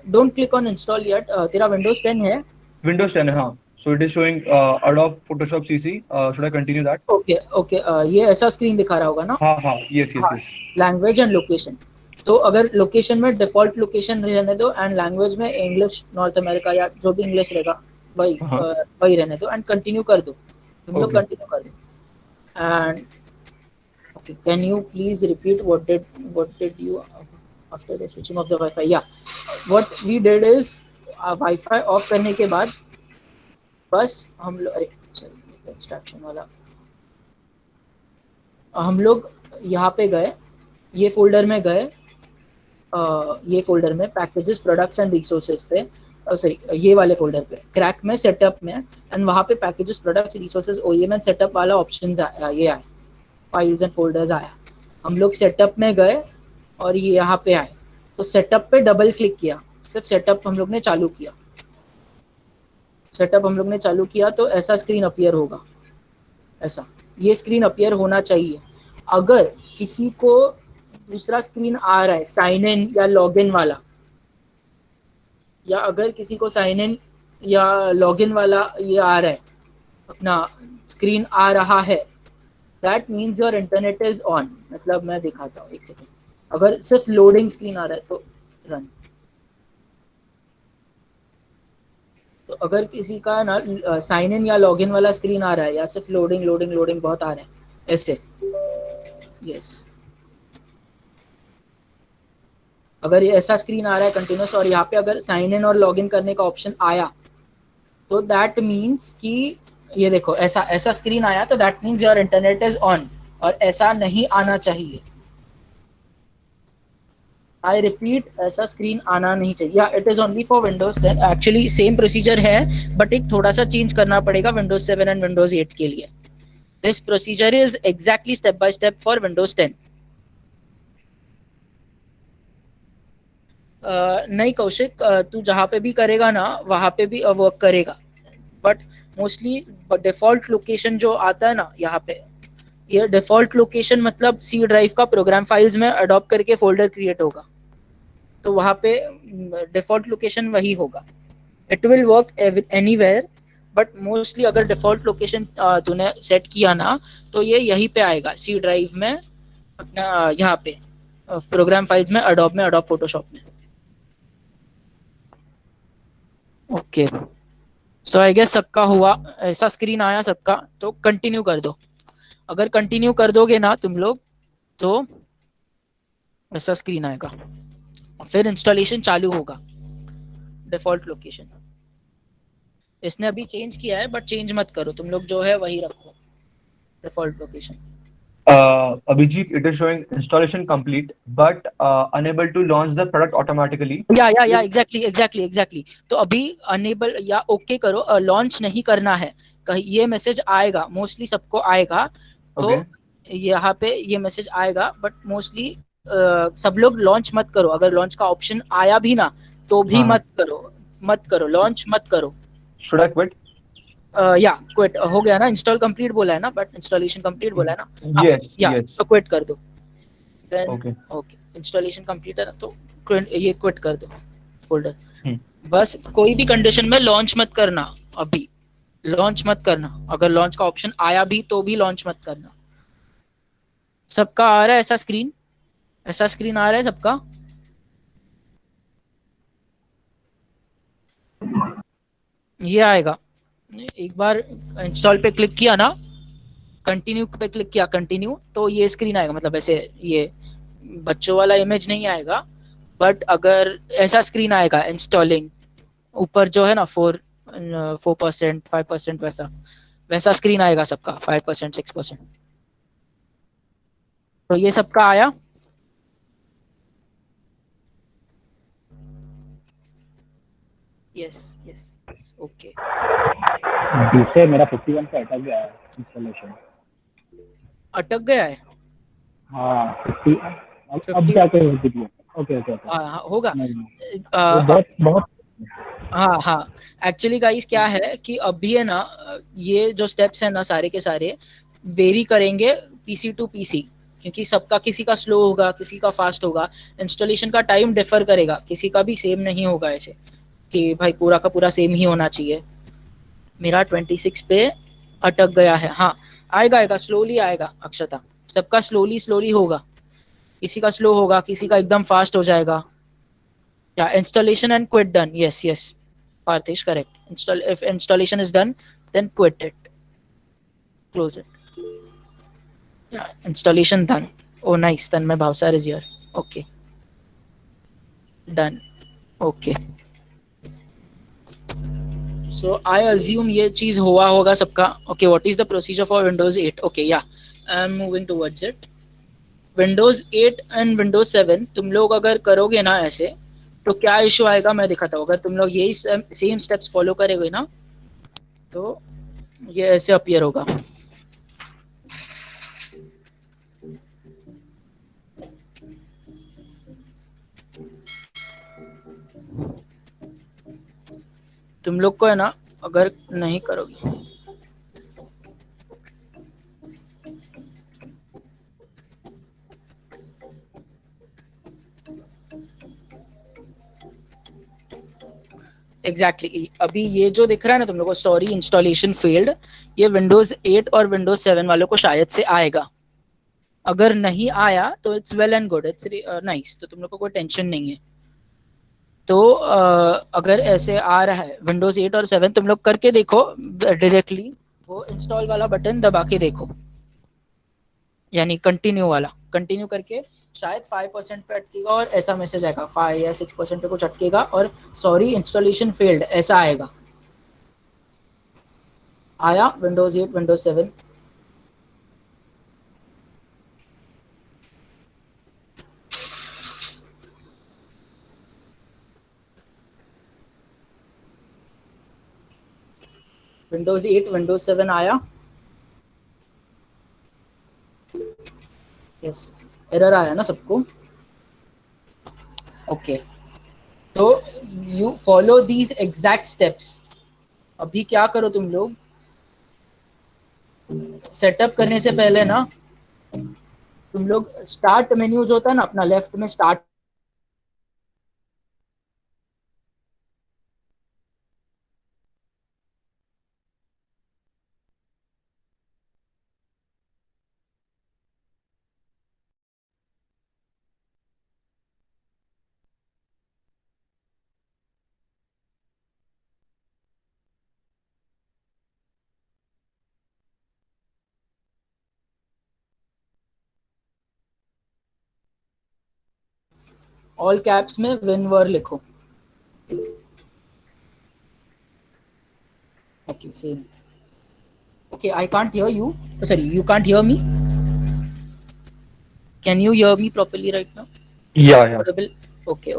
Don't click on install yet. तेरा विंडोज 10 है? Windows 10, huh? So it is showing Adobe Photoshop CC. Should I continue that? Okay okay ये ऐसा screen दिखा रहा होगा ना? हाँ, yes, हाँ, लैंग्वेज एंड लोकेशन। तो अगर लोकेशन में डिफॉल्ट लोकेशन रहने दो एंड लैंग्वेज में इंग्लिश नॉर्थ अमेरिका या जो भी इंग्लिश रहेगा वही वही रहने दो एंड कंटिन्यू कर दो। तुम लोग कंटिन्यू कर दो and okay can you please repeat what did you after the switching off the WiFi? Yeah what we did is WiFi off करने के बाद बस हम लोग, अरे चलिए इंस्ट्रक्शन वाला, हम लोग यहाँ पे गए, ये फोल्डर में गए, ये फोल्डर में पैकेजेस प्रोडक्ट्स एंड रिसोर्सेज पे, सॉरी ये वाले फोल्डर पे क्रैक में सेटअप में, एंड वहाँ पे packages products resources OEM and setup वाला ऑप्शन ये आया, फाइल्स एंड फोल्डर्स आया। हम लोग सेटअप में गए और ये यहाँ पे आए, तो सेटअप पे डबल क्लिक किया, सिर्फ सेटअप हम लोग ने चालू किया, सेटअप हम लोग ने चालू किया तो ऐसा स्क्रीन अपीयर होगा, ऐसा ये स्क्रीन अपीयर होना चाहिए। अगर किसी को दूसरा स्क्रीन आ रहा है साइन इन या लॉग इन वाला, या अगर किसी को साइन इन या लॉग इन वाला ये आ रहा है, अपना स्क्रीन आ रहा है, that means your internet is on. मतलब मैं दिखाता हूँ एक सेकेंड, अगर सिर्फ लोडिंग स्क्रीन आ रहा है तो रन, तो अगर किसी का ना साइन इन या लॉग इन वाला स्क्रीन आ रहा है या सिर्फ लोडिंग लोडिंग लोडिंग बहुत आ रहा है ऐसे, यस अगर ये ऐसा स्क्रीन आ रहा है कंटिन्यूस और यहाँ पे अगर साइन इन और लॉग इन करने का ऑप्शन आया तो दैट मीन्स कि ये देखो ऐसा ऐसा स्क्रीन आया तो that means your internet is on, और ऐसा नहीं आना चाहिए। आई रिपीट, ऐसा स्क्रीन आना नहीं चाहिए। या it is only for Windows 10, actually same procedure है बट एक थोड़ा सा चेंज करना पड़ेगा विंडोज 7 एंड विंडोज 8 के लिए। This procedure is exactly step by step for Windows 10। नहीं कौशिक, तू जहाँ पे भी करेगा ना वहाँ पे भी वर्क करेगा, बट मोस्टली डिफॉल्ट लोकेशन जो आता है ना यहाँ पे ये डिफॉल्ट लोकेशन मतलब सी ड्राइव का प्रोग्राम फाइल्स में अडॉप्ट करके फोल्डर क्रिएट होगा, तो वहाँ पे डिफॉल्ट लोकेशन वही होगा. It will work anywhere, but mostly अगर डिफॉल्ट लोकेशन तूने सेट किया ना तो ये यहीं पे आएगा सी ड्राइव में, अपना यहाँ पे प्रोग्राम फाइल्स में, अडोब फोटोशॉप में. ओके, सो आई गेस सबका हुआ, ऐसा स्क्रीन आया सबका, तो कंटिन्यू कर दो. अगर कंटिन्यू कर दोगे ना तुम लोग तो ऐसा स्क्रीन आएगा, फिर इंस्टॉलेशन चालू होगा. डिफॉल्ट लोकेशन इसने अभी चेंज किया है, बट चेंज मत करो तुम लोग, जो है वही रखो default location. Abhijit, it is showing installation complete, but unable to launch the product automatically. या एग्जैक्टली. तो अभी अनेबल या ओके करो, लॉन्च नहीं करना है, कहीं ये मैसेज आएगा, मोस्टली सबको आएगा. तो यहाँ पे ये मैसेज आएगा, बट मोस्टली सब लोग लॉन्च मत करो. अगर लॉन्च का ऑप्शन आया भी ना तो भी मत करो, लॉन्च मत करो. Should I quit? या क्विट हो गया ना, इंस्टॉल कंप्लीट बोला है ना, बट इंस्टॉलेशन कंप्लीट बोला है ना. Yes. तो क्विट कर दो. Then Okay. इंस्टॉलेशन कंप्लीट है ना, तो ये क्विट कर दो फोल्डर. बस कोई भी कंडीशन में लॉन्च मत करना, अभी लॉन्च मत करना. अगर लॉन्च का ऑप्शन आया भी तो भी लॉन्च मत करना. सबका आ रहा है ऐसा स्क्रीन आ रहा है सबका? ये आएगा. एक बार इंस्टॉल पे क्लिक किया ना, कंटिन्यू पे क्लिक किया, कंटिन्यू, तो ये स्क्रीन आएगा. मतलब ऐसे ये बच्चों वाला इमेज नहीं आएगा, बट अगर ऐसा स्क्रीन आएगा इंस्टॉलिंग, ऊपर जो है ना 4%, 5%, वैसा स्क्रीन आएगा सबका, 5%, 6%. तो ये सबका आया. Yes okay. दूसरे मेरा 51 पे अटक गया है इंस्टॉलेशन. अटक गया है? हाँ 50. अब जाके हो गया. ओके. हाँ होगा. बहुत हाँ एक्चुअली गाइस क्या है कि अभी है ना, ये जो स्टेप्स है ना सारे के सारे वेरी करेंगे पीसी टू पीसी, क्योंकि सबका किसी का स्लो होगा, किसी का फास्ट होगा. इंस्टॉलेशन का टाइम डिफर करेगा, किसी का भी सेम नहीं होगा ऐसे कि भाई पूरा का पूरा सेम ही होना चाहिए. मेरा 26 पे अटक गया है. हाँ आएगा स्लोली आएगा अक्षता. सबका स्लोली होगा, किसी का स्लो होगा, किसी का एकदम फास्ट हो जाएगा. या installation and quit done. Yes Parthish, correct. If installation is done, then quit it, close it. Yeah, installation done. Oh nice, then my Bhavsar is here. Okay, done. Okay, so I assume ये चीज हुआ होगा सबका. Okay, what is the procedure for Windows 8? Okay, yeah, I'm moving towards it. Windows 8 and Windows 7 तुम लोग अगर करोगे ना ऐसे, तो क्या इशू आएगा मैं दिखाता हूँ. अगर तुम लोग यही सेम स्टेप्स फॉलो करोगे ना तो ये ऐसे अपीयर होगा. तुम लोग को है ना, अगर नहीं करोगे एग्जैक्टली अभी ये जो दिख रहा है ना तुम लोग को स्टोरी इंस्टॉलेशन फेल्ड, ये विंडोज 8 और विंडोज 7 वालों को शायद से आएगा. अगर नहीं आया तो it's well and good, it's nice, तो तुम लोग को कोई टेंशन नहीं है. तो अगर ऐसे आ रहा है विंडोज 8 और 7, तुम लोग करके देखो डायरेक्टली, वो इंस्टॉल वाला बटन दबा के देखो, यानी कंटिन्यू वाला, कंटिन्यू करके शायद 5% पे अटकेगा और ऐसा मैसेज आएगा, 5 या 6% पे कुछ अटकेगा और सॉरी इंस्टॉलेशन फेल्ड ऐसा आएगा. आया विंडोज 8 विंडोज 7? विंडोज 8 विंडोज 7 आया? यस एरर आया ना सबको? ओके, तो you follow these exact steps. अभी क्या करो तुम लोग, सेटअप करने से पहले ना तुम लोग स्टार्ट मेन्यू जो होता है ना अपना लेफ्ट में स्टार्ट ऑल कैप्स में विनवर लिखो. Okay, same. Okay, I can't hear you. Oh, sorry, you can't hear me. Can you hear me properly right now? Yeah. Audible? Okay.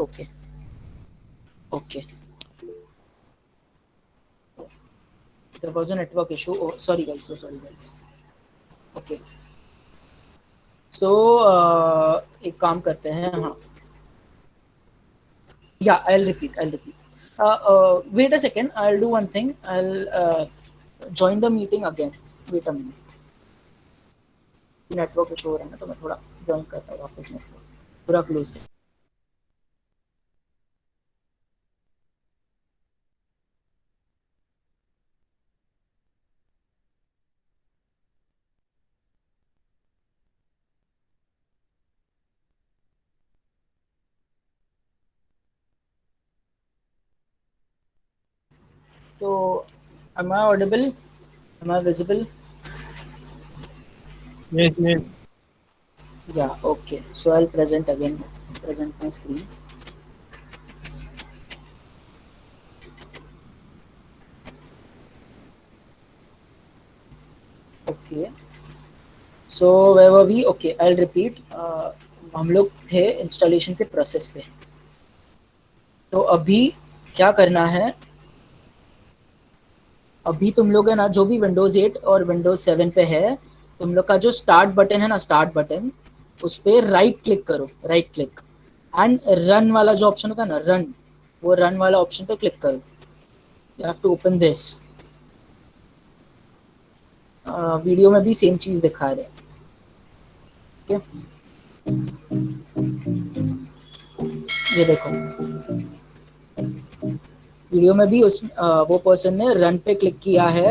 There was a network issue. Oh, sorry guys. So sorry guys. Okay. So एक काम करते हैं. हाँ. Yeah, I'll repeat. Wait a second. I'll do one thing. I'll join the meeting again. Wait a minute. Network issue हो रहा है ना, तो मैं थोड़ा ज्वाइन करता हूँ वापस नेटवर्क पूरा close. So, am I audible? Am I visible? Yes. Yeah, okay. So I'll present my screen. Okay. So where were we? Okay, I'll repeat. हम लोग थे इंस्टॉलेशन के प्रोसेस पे. तो अभी क्या करना है, अभी तुम लोग है ना जो भी विंडोज 8 और विंडोज 7 पे है, तुम लोग का जो स्टार्ट बटन है ना, स्टार्ट बटन, उस पर राइट क्लिक करो, राइट क्लिक एंड रन वाला जो ऑप्शन होता है ना, रन, वो रन वाला ऑप्शन पे क्लिक करो. You have to open this. Video में भी सेम चीज दिखा रहे हैं. Okay? ये देखो वीडियो में भी वो पर्सन ने रन पे क्लिक किया है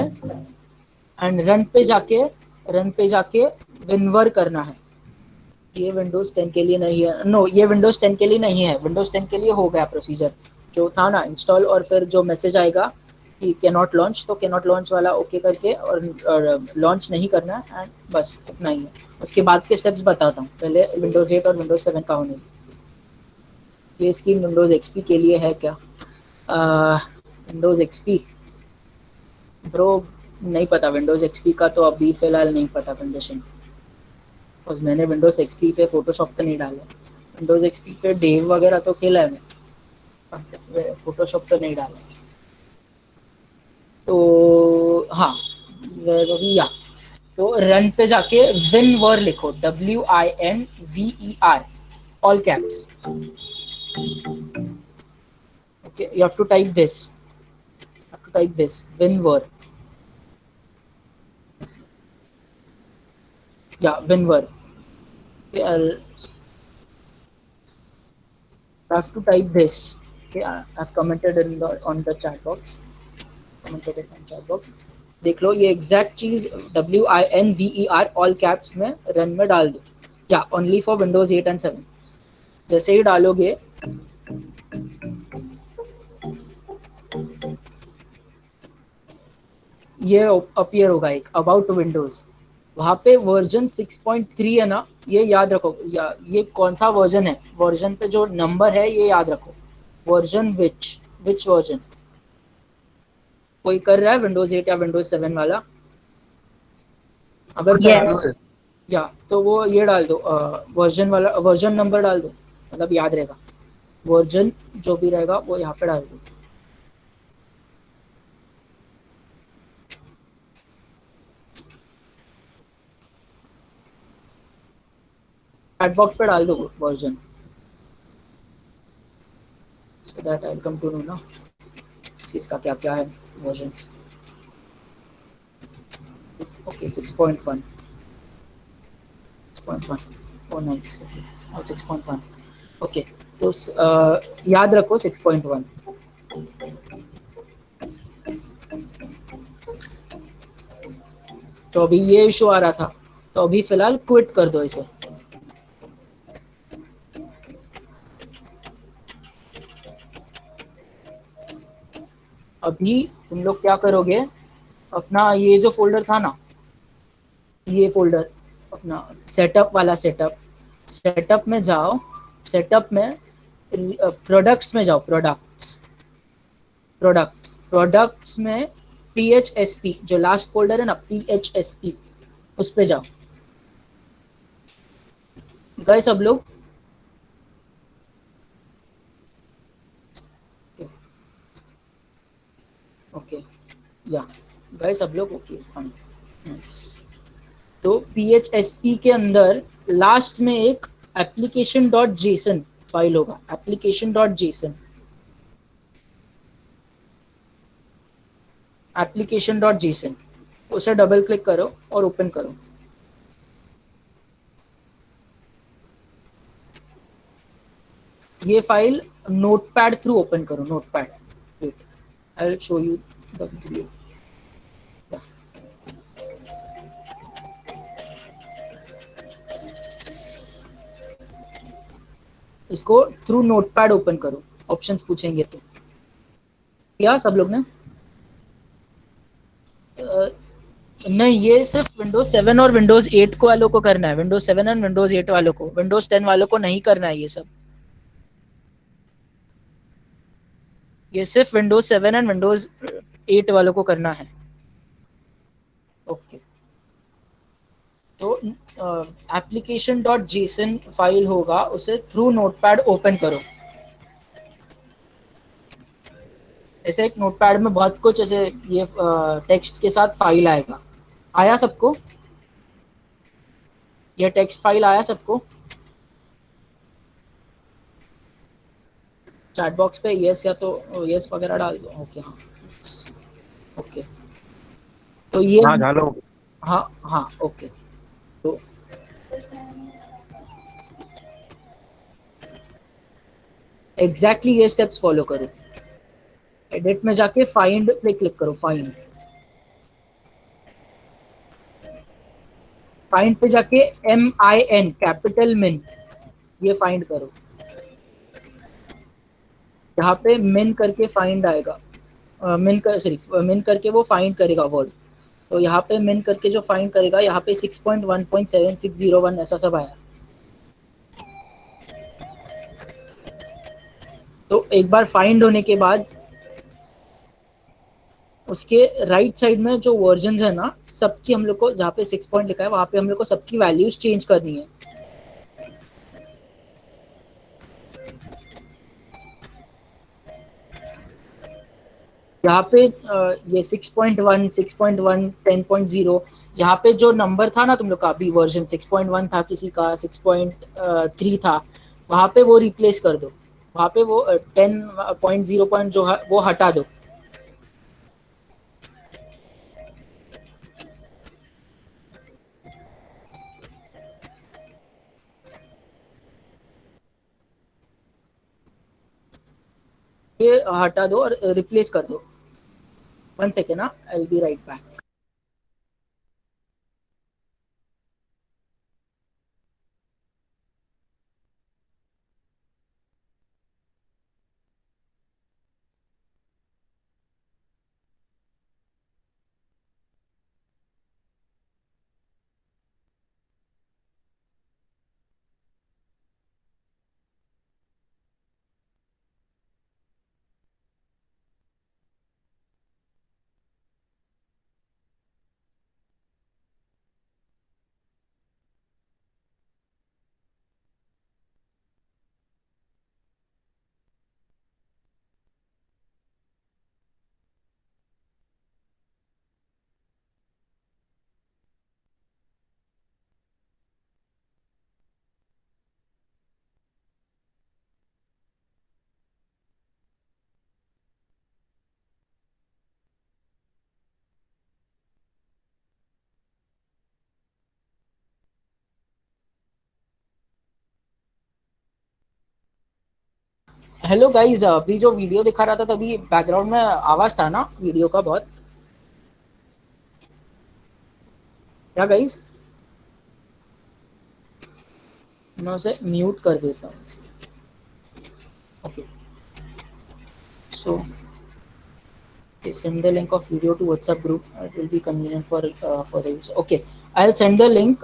एंड रन पे जाके विनवर करना है. ये विंडोज 10 के लिए नहीं है. नो, ये विंडोज 10 के लिए नहीं है. विंडोज 10 के लिए हो गया प्रोसीजर जो था ना, इंस्टॉल और फिर जो मैसेज आएगा कि कैन नॉट लॉन्च, तो कैन नॉट लॉन्च वाला ओके करके और लॉन्च नहीं करना एंड बस इतना ही है. उसके बाद के स्टेप्स बताता हूँ. पहले विंडोज 8 और विंडोज 7 का होने. ये स्कीम विंडोज एक्सपी के लिए है क्या? विंडोज एक्सपी ब्रो नहीं पता. विंडोज एक्सपी का तो अभी फिलहाल नहीं पता कंडीशन. बस मैंने विंडोज एक्सपी पे फोटोशॉप तो नहीं डाला. विंडोज एक्सपी पे डेव वगैरह तो खेला है मैं, फोटोशॉप तो नहीं डाला. तो हाँ, या तो रन पे जाके विनवर लिखो, WINVER, all caps. Okay, you have to type this. WinVer. Yeah, WinVer. Okay, I have to type this. Okay, I've commented on the chat box. देख लो ये एग्जैक्ट चीज WINVER ऑल कैप्स में रन में डाल दो. या ओनली फॉर विंडोज 8 एंड 7. जैसे ही डालोगे ये अपीयर होगा एक अबाउट विंडोज. वहां पे वर्जन 6.3 है ना, ये याद रखो. या ये कौन सा वर्जन है, वर्जन पे जो नंबर है ये याद रखो. वर्जन विच वर्जन. कोई कर रहा है विंडोज 8 या विंडोज 7 वाला? अगर Yes. या तो वो ये डाल दो, वर्जन वाला वर्जन नंबर डाल दो, मतलब याद रहेगा. वर्जन जो भी रहेगा वो यहाँ पे डाल दो. चैट बॉक्स पे डाल दो version, so that I'll come to know ना इसका क्या क्या है version. Okay 6.1. Oh nice. Okay. Oh 6.1. Okay. तो याद रखो 6.1. तो अभी ये इशू आ रहा था, तो अभी फिलहाल क्विट कर दो इसे. अभी तुम लोग क्या करोगे, अपना ये जो फोल्डर था ना, ये फोल्डर अपना सेटअप वाला, सेटअप में जाओ. सेटअप में प्रोडक्ट्स में जाओ. प्रोडक्ट्स में PHSP जो लास्ट फोल्डर है ना, PHSP, उस पे जाओ. गए सब लोग? ओके या गए सब लोग? Okay fine. तो PHSP के अंदर लास्ट में एक application.json फाइल होगा. application.json उसे डबल क्लिक करो और ओपन करो. ये फाइल नोटपैड थ्रू ओपन करो. Notepad, wait, I will show you the video. इसको थ्रू नोटपैड ओपन करो. ऑप्शंस पूछेंगे तो. या सब लोग ने? नहीं, ये सिर्फ विंडोज 7 और विंडोज 8 को वालों को करना है. विंडोज 7 एंड विंडोज 8 वालों को. विंडोज 10 वालों को नहीं करना है ये सब. ये सिर्फ विंडोज 7 एंड विंडोज 8 वालों को करना है. ओके. तो application.json फाइल होगा, उसे थ्रू नोटपैड ओपन करो. ऐसे एक नोटपैड में बहुत कुछ ऐसे ये टेक्स्ट के साथ फाइल आएगा. आया सबको? ये टेक्स्ट फाइल आया सबको? चैट बॉक्स पे यस या तो यस वगैरह डाल दो. ओके हाँ. ओके. तो ये हाँ झालो. हाँ हाँ ओके. तो एग्जैक्टली ये स्टेप्स फॉलो करो. एडिट में जाके फाइंड पे क्लिक करो. फाइंड पे जाके MIN कैपिटल मिन ये फाइंड करो. यहाँ पे मिन करके फाइंड आएगा. मिन करके वो फाइंड करेगा वर्ड. तो यहाँ पे मिन करके जो फाइंड करेगा, यहाँ पे 6.1.7601 ऐसा सब आया. तो एक बार फाइंड होने के बाद उसके राइट साइड में जो वर्जन है ना, सबकी हम लोग को, जहाँ पे 6 पॉइंट लिखा है वहाँ पे हम लोग को सबकी वैल्यूज चेंज करनी है. यहाँ पे ये 6.1, 6.1, 10.0, यहाँ पे जो नंबर था ना तुम लोग का, अभी वर्जन 6.1 था, किसी का 6.3 था, वहाँ पे वो रिप्लेस कर दो. वहाँ पे वो 10.0 जो है वो हटा दो. ये हटा दो और रिप्लेस कर दो. 1 second, I will be right back. Hello guys, अभी जो वीडियो दिखा रहा था तभी बैकग्राउंड में आवाज था ना वीडियो का बहुत, क्या गाइस? मैं उसे म्यूट कर देता हूँ. Okay, so send the link of video to WhatsApp group. It will be convenient for the use. Okay, I'll send the link.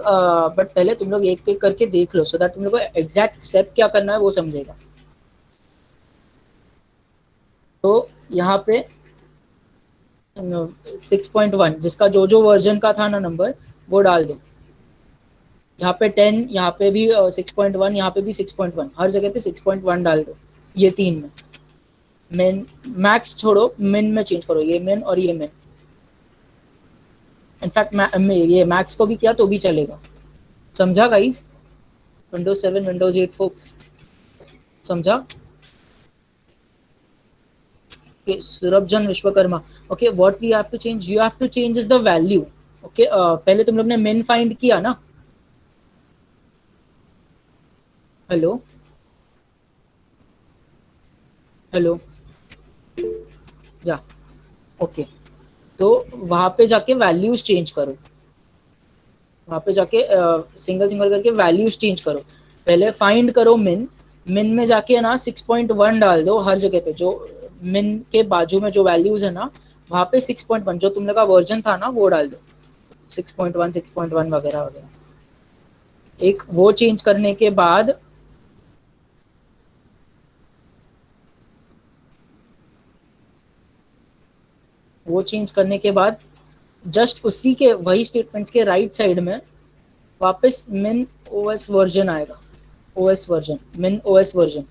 But पहले तुम लोग एक एक करके देख लो so that तुम लोग को exact step क्या करना है वो समझेगा. तो यहाँ पे 6.1 जिसका जो वर्जन का था ना नंबर वो डाल दो. यहाँ पे 10, यहाँ पे भी 6.1, यहाँ पे भी 6.1, हर जगह पे 6.1 डाल दो. ये तीन में मिन मैक्स छोड़ो, मिन में चेंज करो, ये मिन और ये मिन. इनफैक्ट ये मैक्स को भी किया तो भी चलेगा. समझा गाइस? विंडोज 7 विंडोज 8 फोक्स समझा? Okay, Surabjan Vishwakarma. Okay, what we have to change? You have to change is the value. Okay, पहले तुम लोग ने min find किया ना? हेलो हेलो या ओके, तो वहाँ पे जाके वैल्यूज चेंज करो. वहाँ पे जाके सिंगल सिंगल करके वैल्यूज चेंज करो. पहले फाइंड करो मिन. मिन में जाके ना 6.1 डाल दो हर जगह पे. जो मिन के बाजू में जो वैल्यूज है ना वहाँ पे 6.1 जो तुम लोग का वर्जन था ना वो डाल दो. 6.1 6.1 वगैरह वगैरह. एक वो चेंज करने के बाद जस्ट उसी के वही स्टेटमेंट्स के राइट साइड में वापस मिन ओएस वर्जन आएगा. ओएस वर्जन, मिन ओएस वर्जन.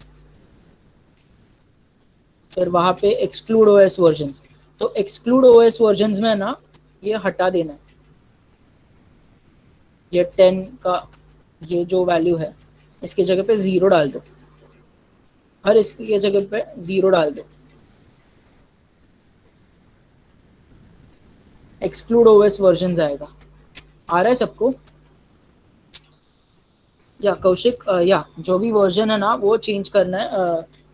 फिर वहां पे एक्सक्लूड ओएस वर्जन्स. तो एक्सक्लूड ओएस वर्जन्स में ना ये हटा देना है. ये 10 का ये जो वैल्यू है इसके जगह पे 0 डाल दो. हर इसकी जगह पे 0 डाल दो. एक्सक्लूड ओएस वर्जन आएगा. आ रहा है सबको? या कौशिक, या जो भी वर्जन है ना वो चेंज करना है.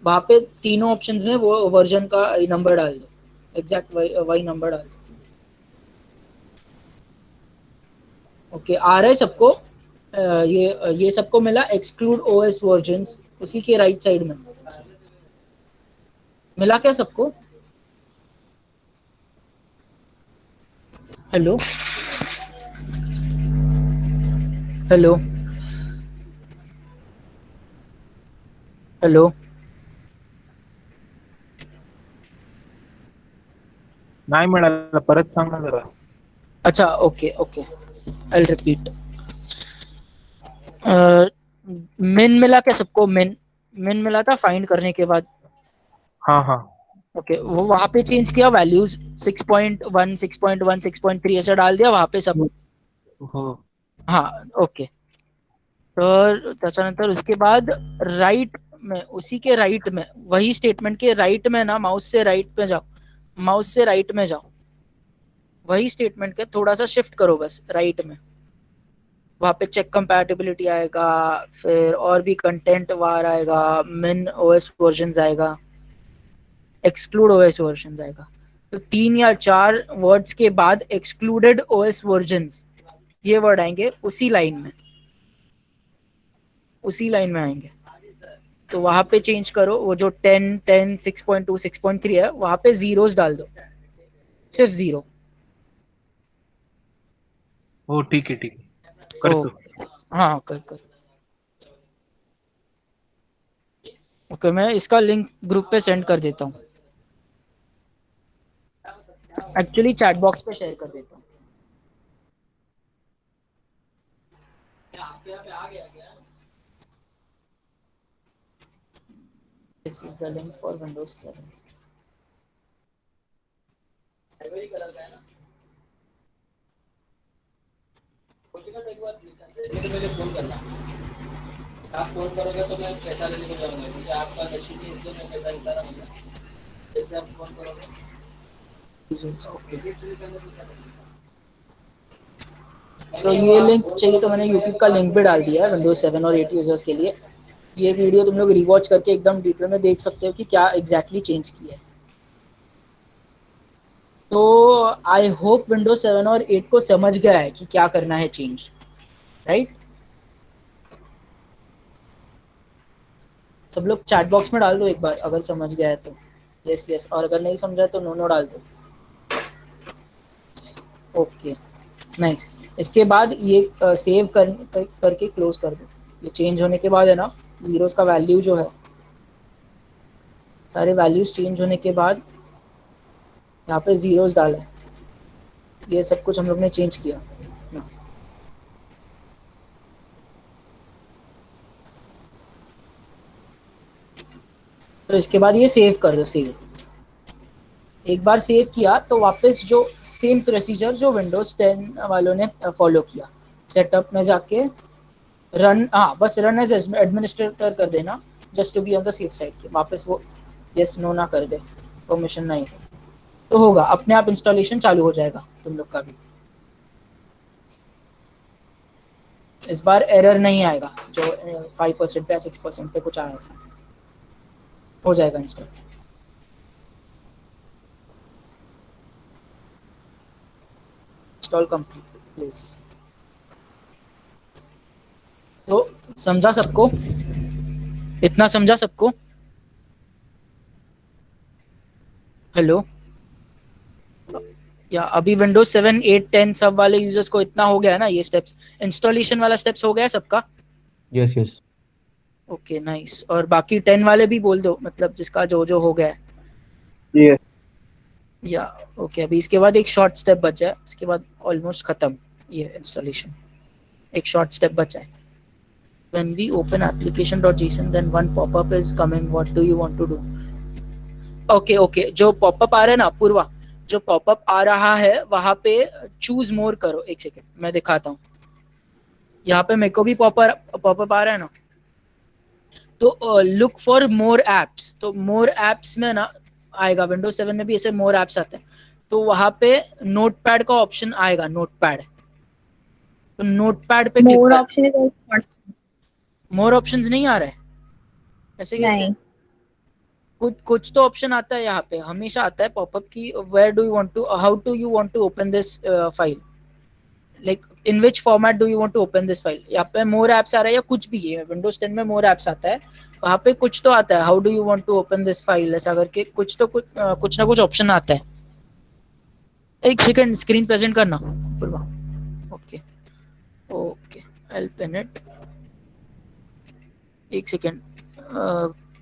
वहाँ पे तीनों ऑप्शंस में वो वर्जन का नंबर डाल दो. एग्जैक्ट वही नंबर डाल दो. ओके, आ रहा है सबको? ये सबको मिला एक्सक्लूड ओएस वर्जन्स उसी के राइट साइड में मिला क्या सबको? हेलो हेलो हेलो नाही मिळालं, परत सांग ना जरा. अच्छा ओके ओके, आई रिपीट. मिन मिला क्या सबको? मिन मिला था फाइंड करने के बाद. हाँ हाँ ओके, वो वहां पे चेंज किया वैल्यूज 6.1 6.1 6.3 ऐसा डाल दिया वहां पे सब. हो. हाँ ओके. तर त्याच्यानंतर उसके बाद राइट में उसी के राइट में वही स्टेटमेंट के राइट में ना माउस से राइट में जाओ. माउस से राइट में जाओ. वही स्टेटमेंट के थोड़ा सा शिफ्ट करो बस राइट में. वहाँ पे चेक कंपैटिबिलिटी आएगा. फिर और भी कंटेंट वार आएगा. मिन ओएस वर्जन आएगा. एक्सक्लूड ओएस वर्जन आएगा. तो 3 या 4 वर्ड्स के बाद एक्सक्लूडेड ओएस वर्जन्स ये वर्ड आएंगे उसी लाइन में आएंगे. तो वहां पे चेंज करो. वो जो 10 10 6.2 6.3 है वहां पे जीरोस डाल दो. सिर्फ 0. हो ठीक है करतो. हाँ कर. ओके, मैं इसका लिंक ग्रुप पे सेंड कर देता हूँ. एक्चुअली चैट बॉक्स पे शेयर कर देता हूँ. This is the link for Windows 7. आप फोन करोगे तो मैं पैसा लेने को जाऊंगा क्योंकि आपका नशीब है इसलिए मैं पैसा लेता रहूंगा. जैसे आप फोन करोगे सो ये लिंक चाहिए तो मैंने यूट्यूब का लिंक भी डाल दिया है विंडोज 7 और 8 यूजर्स के लिए. ये वीडियो तुम लोग रिवॉच करके एकदम डिटेल में देख सकते हो कि क्या एग्जैक्टली चेंज किया है। तो आई होप विंडोज 7 और 8 को समझ गया है कि क्या करना है चेंज, राइट? सब लोग चैट बॉक्स में डाल दो एक बार अगर समझ गया है तो यस यस, और अगर नहीं समझा है तो नो नो डाल दो। Okay nice. इसके बाद ये सेव करके क्लोज कर दो। ये चेंज होने के बाद है ना, जीरोस का वैल्यू जो है, सारे वैल्यूज चेंज होने के बाद यहाँ पे जीरोस डाले, ये सब कुछ हम लोग ने चेंज किया ना। तो इसके बाद ये सेव कर दो। सेव एक बार सेव किया तो वापस जो सेम प्रोसीजर जो विंडोज 10 वालों ने फॉलो किया, सेटअप में जाके रन, हाँ बस रन एज एडमिनिस्ट्रेटर कर देना, just to be on the safe side के। वापस वो यस नो ना कर दे, परमिशन नहीं है तो होगा अपने आप इंस्टॉलेशन चालू हो जाएगा तुम लोग का भी। इस बार एरर नहीं आएगा जो 5% पे 6% पे कुछ आया था, हो जाएगा इंस्टॉल। Install complete please. तो समझा सबको? इतना समझा सबको? हेलो या अभी विंडोज 7 8 10 सब वाले यूजर्स को इतना हो गया है ना, ये स्टेप्स इंस्टॉलेशन वाला स्टेप्स हो गया है सबका? Yes yes. Okay nice. और बाकी 10 वाले भी बोल दो, मतलब जिसका जो जो हो गया है। Yes. या ओके, अभी इसके बाद एक शॉर्ट स्टेप बचा है, इसके बाद ऑलमोस्ट खत्म ये इंस्टॉलेशन। एक शॉर्ट स्टेप बचा है। When we open application.json then one pop-up is coming, what do you want to do? Okay okay, जो पॉपअप आ रहा है ना पूर्वा, जो पॉपअप आ रहा है वहां पे चूज मोर करो। एक सेकेंड मैं दिखाता हूँ। यहाँ पे मेरे को भी पॉपअप आ रहा है ना, तो लुक फॉर मोर एप्स। तो मोर एप्स में ना आएगा, विंडोज 7 में भी ऐसे मोर एप्स आते हैं, तो वहां पे नोटपैड का ऑप्शन आएगा, नोटपैड। तो नोटपैड पे क्लिक मोर कर। Option is not. More options नहीं आ रहा है ऐसे कैसे? नहीं, कुछ तो ऑप्शन आता है यहाँ पे, हमेशा आता है पॉपअप की where do you want to, how do you want to open this file, like in which format do you want to open this file. यहाँ पे मोर एप्स आ रहा है या कुछ भी है, विंडोज 10 में मोर एप्स आता है, वहाँ पे कुछ तो आता है how do you want to open this file, ऐसा करके कुछ तो कुछ ना कुछ ऑप्शन आता है। एक सेकंड स्क्रीन प्रेजेंट करना Purva. Okay okay help in it. एक सेकंड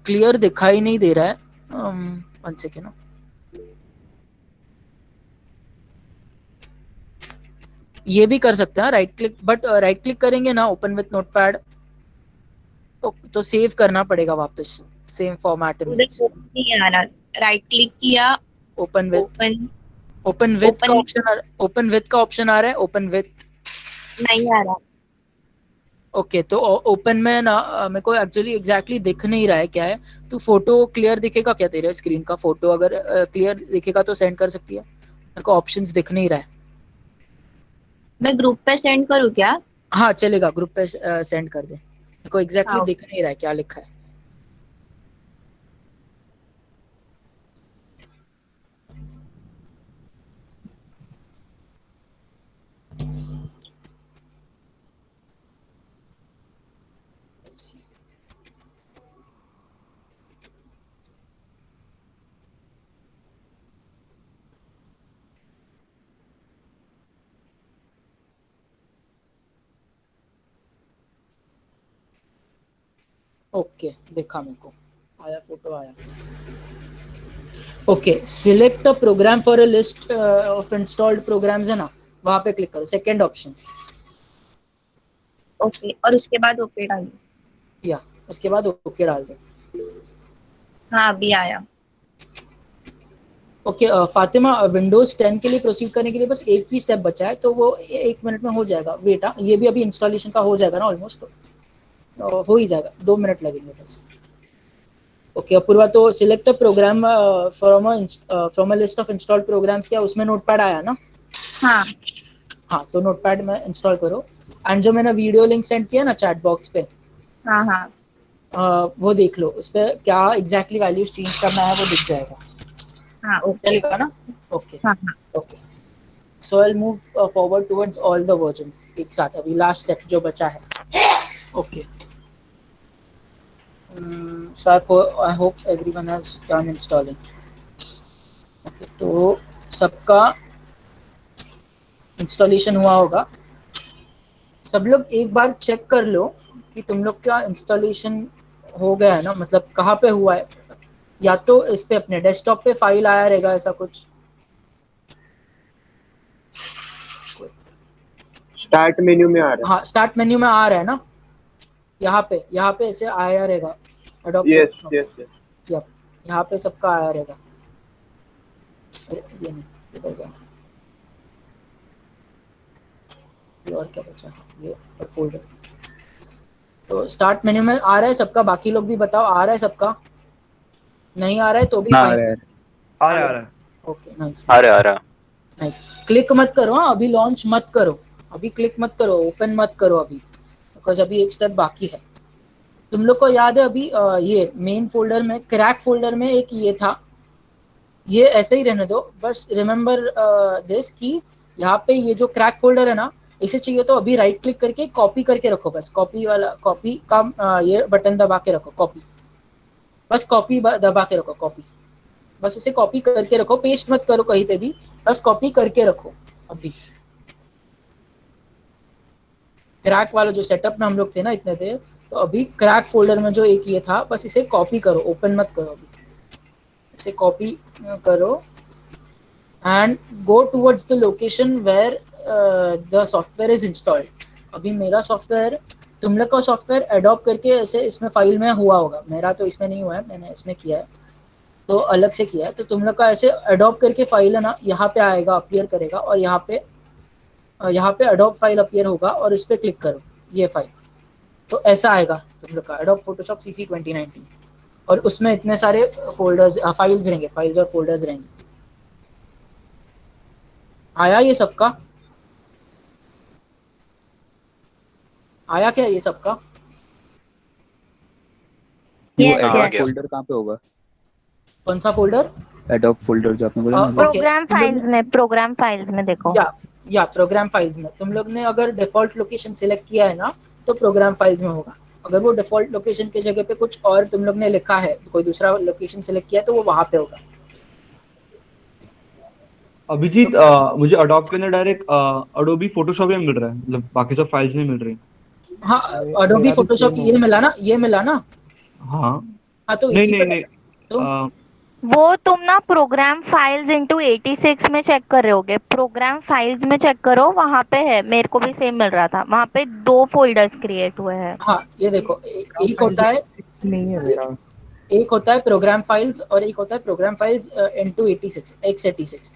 क्लियर दिखाई नहीं दे रहा है, वन सेकंड। ये भी कर सकते हैं right click, but right click करेंगे ना ओपन विथ नोटपैड तो सेव करना पड़ेगा वापस सेम फॉर्मेट में। नहीं आ रहा। राइट क्लिक किया, open with, open open with का ऑप्शन आ रहा है, ओपन विथ का ऑप्शन आ रहा है, ओपन विथ नहीं आ रहा। ओके। तो ओपन में ना मेरे को एक्चुअली एग्जैक्टली दिख नहीं रहा है क्या है। तो फोटो क्लियर दिखेगा क्या तेरे स्क्रीन का? फोटो अगर क्लियर दिखेगा तो सेंड कर सकती है, मेरे को ऑप्शंस दिख नहीं रहा है। मैं ग्रुप पे सेंड करूँ क्या? हाँ चलेगा, ग्रुप पे सेंड कर दे, मेरे को एग्जैक्टली हाँ। दिख नहीं रहा है क्या लिखा है। ओके देखा, मेरे को आया, फोटो आया। Okay select a program for a list of installed programs है ना, वहां पे क्लिक करो, सेकंड ऑप्शन। ओके, और उसके बाद ओके डालो। या उसके बाद ओके डाल दो। हाँ अभी आया। ओके फातिमा, विंडोज 10 के लिए प्रोसीड करने के लिए बस एक ही स्टेप बचा है, तो वो 1 मिनट में हो जाएगा। बेटा ये भी अभी इंस्टॉलेशन का हो जाएगा ना ऑलमोस्ट, तो हो ही जाएगा, 2 मिनट लगेंगे बस। ओके अपूर्वा, तो select a program from a list of installed programs, क्या उसमें नोटपैड आया ना? हाँ हाँ तो नोटपैड में इंस्टॉल करो। एंड जो मैंने वीडियो लिंक सेंड किया ना चैट बॉक्स पे, हाँ हाँ वो देख लो, उस पर क्या एग्जैक्टली वैल्यूज चेंज करना है वो दिख जाएगा। हाँ क्या लिखा ना? ओके हाँ okay. So I move forward towards all the versions एक साथ, अभी लास्ट स्टेप जो बचा है। Okay, so I hope everyone has done installing. Okay, तो सबका इंस्टॉलेशन हुआ होगा। सब लोग एक बार चेक कर लो कि तुम लोग का इंस्टॉलेशन हो गया है ना, मतलब कहाँ पे हुआ है। या तो इस पे अपने डेस्कटॉप पे फाइल आया रहेगा ऐसा कुछ। स्टार्ट मेन्यू में आ रहा हाँ, स्टार्ट मेन्यू में आ रहा है ना, यहाँ पे ऐसे आया रहेगा है। Yes adobe yes yes. Photoshop. यहाँ पे सबका आया रहेगा। अरे ये नहीं, इधर गया। ये और क्या बचा, ये और फोल्डर। तो स्टार्ट मेन्यू में आ रहा है सबका, बाकी लोग भी बताओ आ रहा है सबका? नहीं आ रहा है तो भी ना फाइन। आ रहा है। ओके, नाइस आ रहा नाइस। क्लिक मत करो, हाँ अभी लॉन्च मत करो, अभी क्लिक मत करो, ओपन मत करो अभी, बिकॉज अभी एक स्टेप बाकी है। तुम लोग को याद है अभी ये मेन फोल्डर में, क्रैक फोल्डर में एक ये था, ये ऐसे ही रहने दो, बस रिमेंबर दिस कि यहाँ पे ये जो क्रैक फोल्डर है ना, इसे चाहिए तो अभी राइट क्लिक करके कॉपी करके रखो, बस कॉपी वाला, कॉपी का ये बटन दबा के रखो, कॉपी, बस कॉपी दबा के रखो, कॉपी, बस इसे कॉपी करके रखो, पेस्ट मत करो कहीं पे भी, बस कॉपी करके रखो अभी। क्रैक वाला जो सेटअप में हम लोग थे ना इतने देर, तो अभी क्रैक फोल्डर में जो एक ये था, बस इसे कॉपी करो, ओपन मत करो अभी, इसे कॉपी करो and go towards the location where the software is installed. अभी मेरा सॉफ्टवेयर, तुम लोग का सॉफ्टवेयर एडॉप्ट करके ऐसे इसमें फाइल में हुआ होगा, मेरा तो इसमें नहीं हुआ है, मैंने इसमें किया है तो अलग से किया है। तो तुम लोग का ऐसे एडॉप्ट करके फाइल है ना, यहाँ पे आएगा, अपीयर करेगा, और यहाँ पे एडोब फाइल अपीयर होगा और इस पर क्लिक करो, ये फाइल, तो ऐसा आएगा तुम लोग का एडोब फोटोशॉप CC 2019, और उसमें इतने सारे फोल्डर्स फाइल्स रहेंगे, फाइल्स और फोल्डर्स रहेंगे। आया ये सबका? आया क्या ये सबका? Yes yes. फोल्डर कहाँ पे होगा? कौन सा फोल्डर? एडोब फोल्डर जो आपने बोला ना। ओके, प्रोग्राम फाइल्स में देखो। या प्रोग्राम फाइल्स में तुम लोग ने अगर डिफॉल्ट लोकेशन सिलेक्ट किया है ना, तो प्रोग्राम फाइल्स में होगा। अगर वो डिफॉल्ट लोकेशन की जगह पे कुछ और तुम लोग ने लिखा है, कोई दूसरा लोकेशन सिलेक्ट किया है, तो वो वहां पे होगा। अभिजीत, मुझे अडोब के अंदर डायरेक्ट अडोबी फोटोशॉप ही मिल रहा है, मतलब बाकी सब फाइल्स नहीं मिल रही। हाँ, अडोबी फोटोशॉप ये मिला ना, ये मिला ना। हाँ हाँ तो नहीं इसी नहीं पे नहीं, तो वो तुम ना प्रोग्राम फाइल्स इनटू 86 में चेक कर रहे होगे, प्रोग्राम फाइल्स में चेक करो, वहां पे है, मेरे को भी सेम मिल रहा था, वहां पे 2 फोल्डर्स क्रिएट हुए हैं। हाँ ये देखो, एक होता है, नहीं है मेरा। एक होता है प्रोग्राम फाइल्स और एक होता है program files into 86 x86।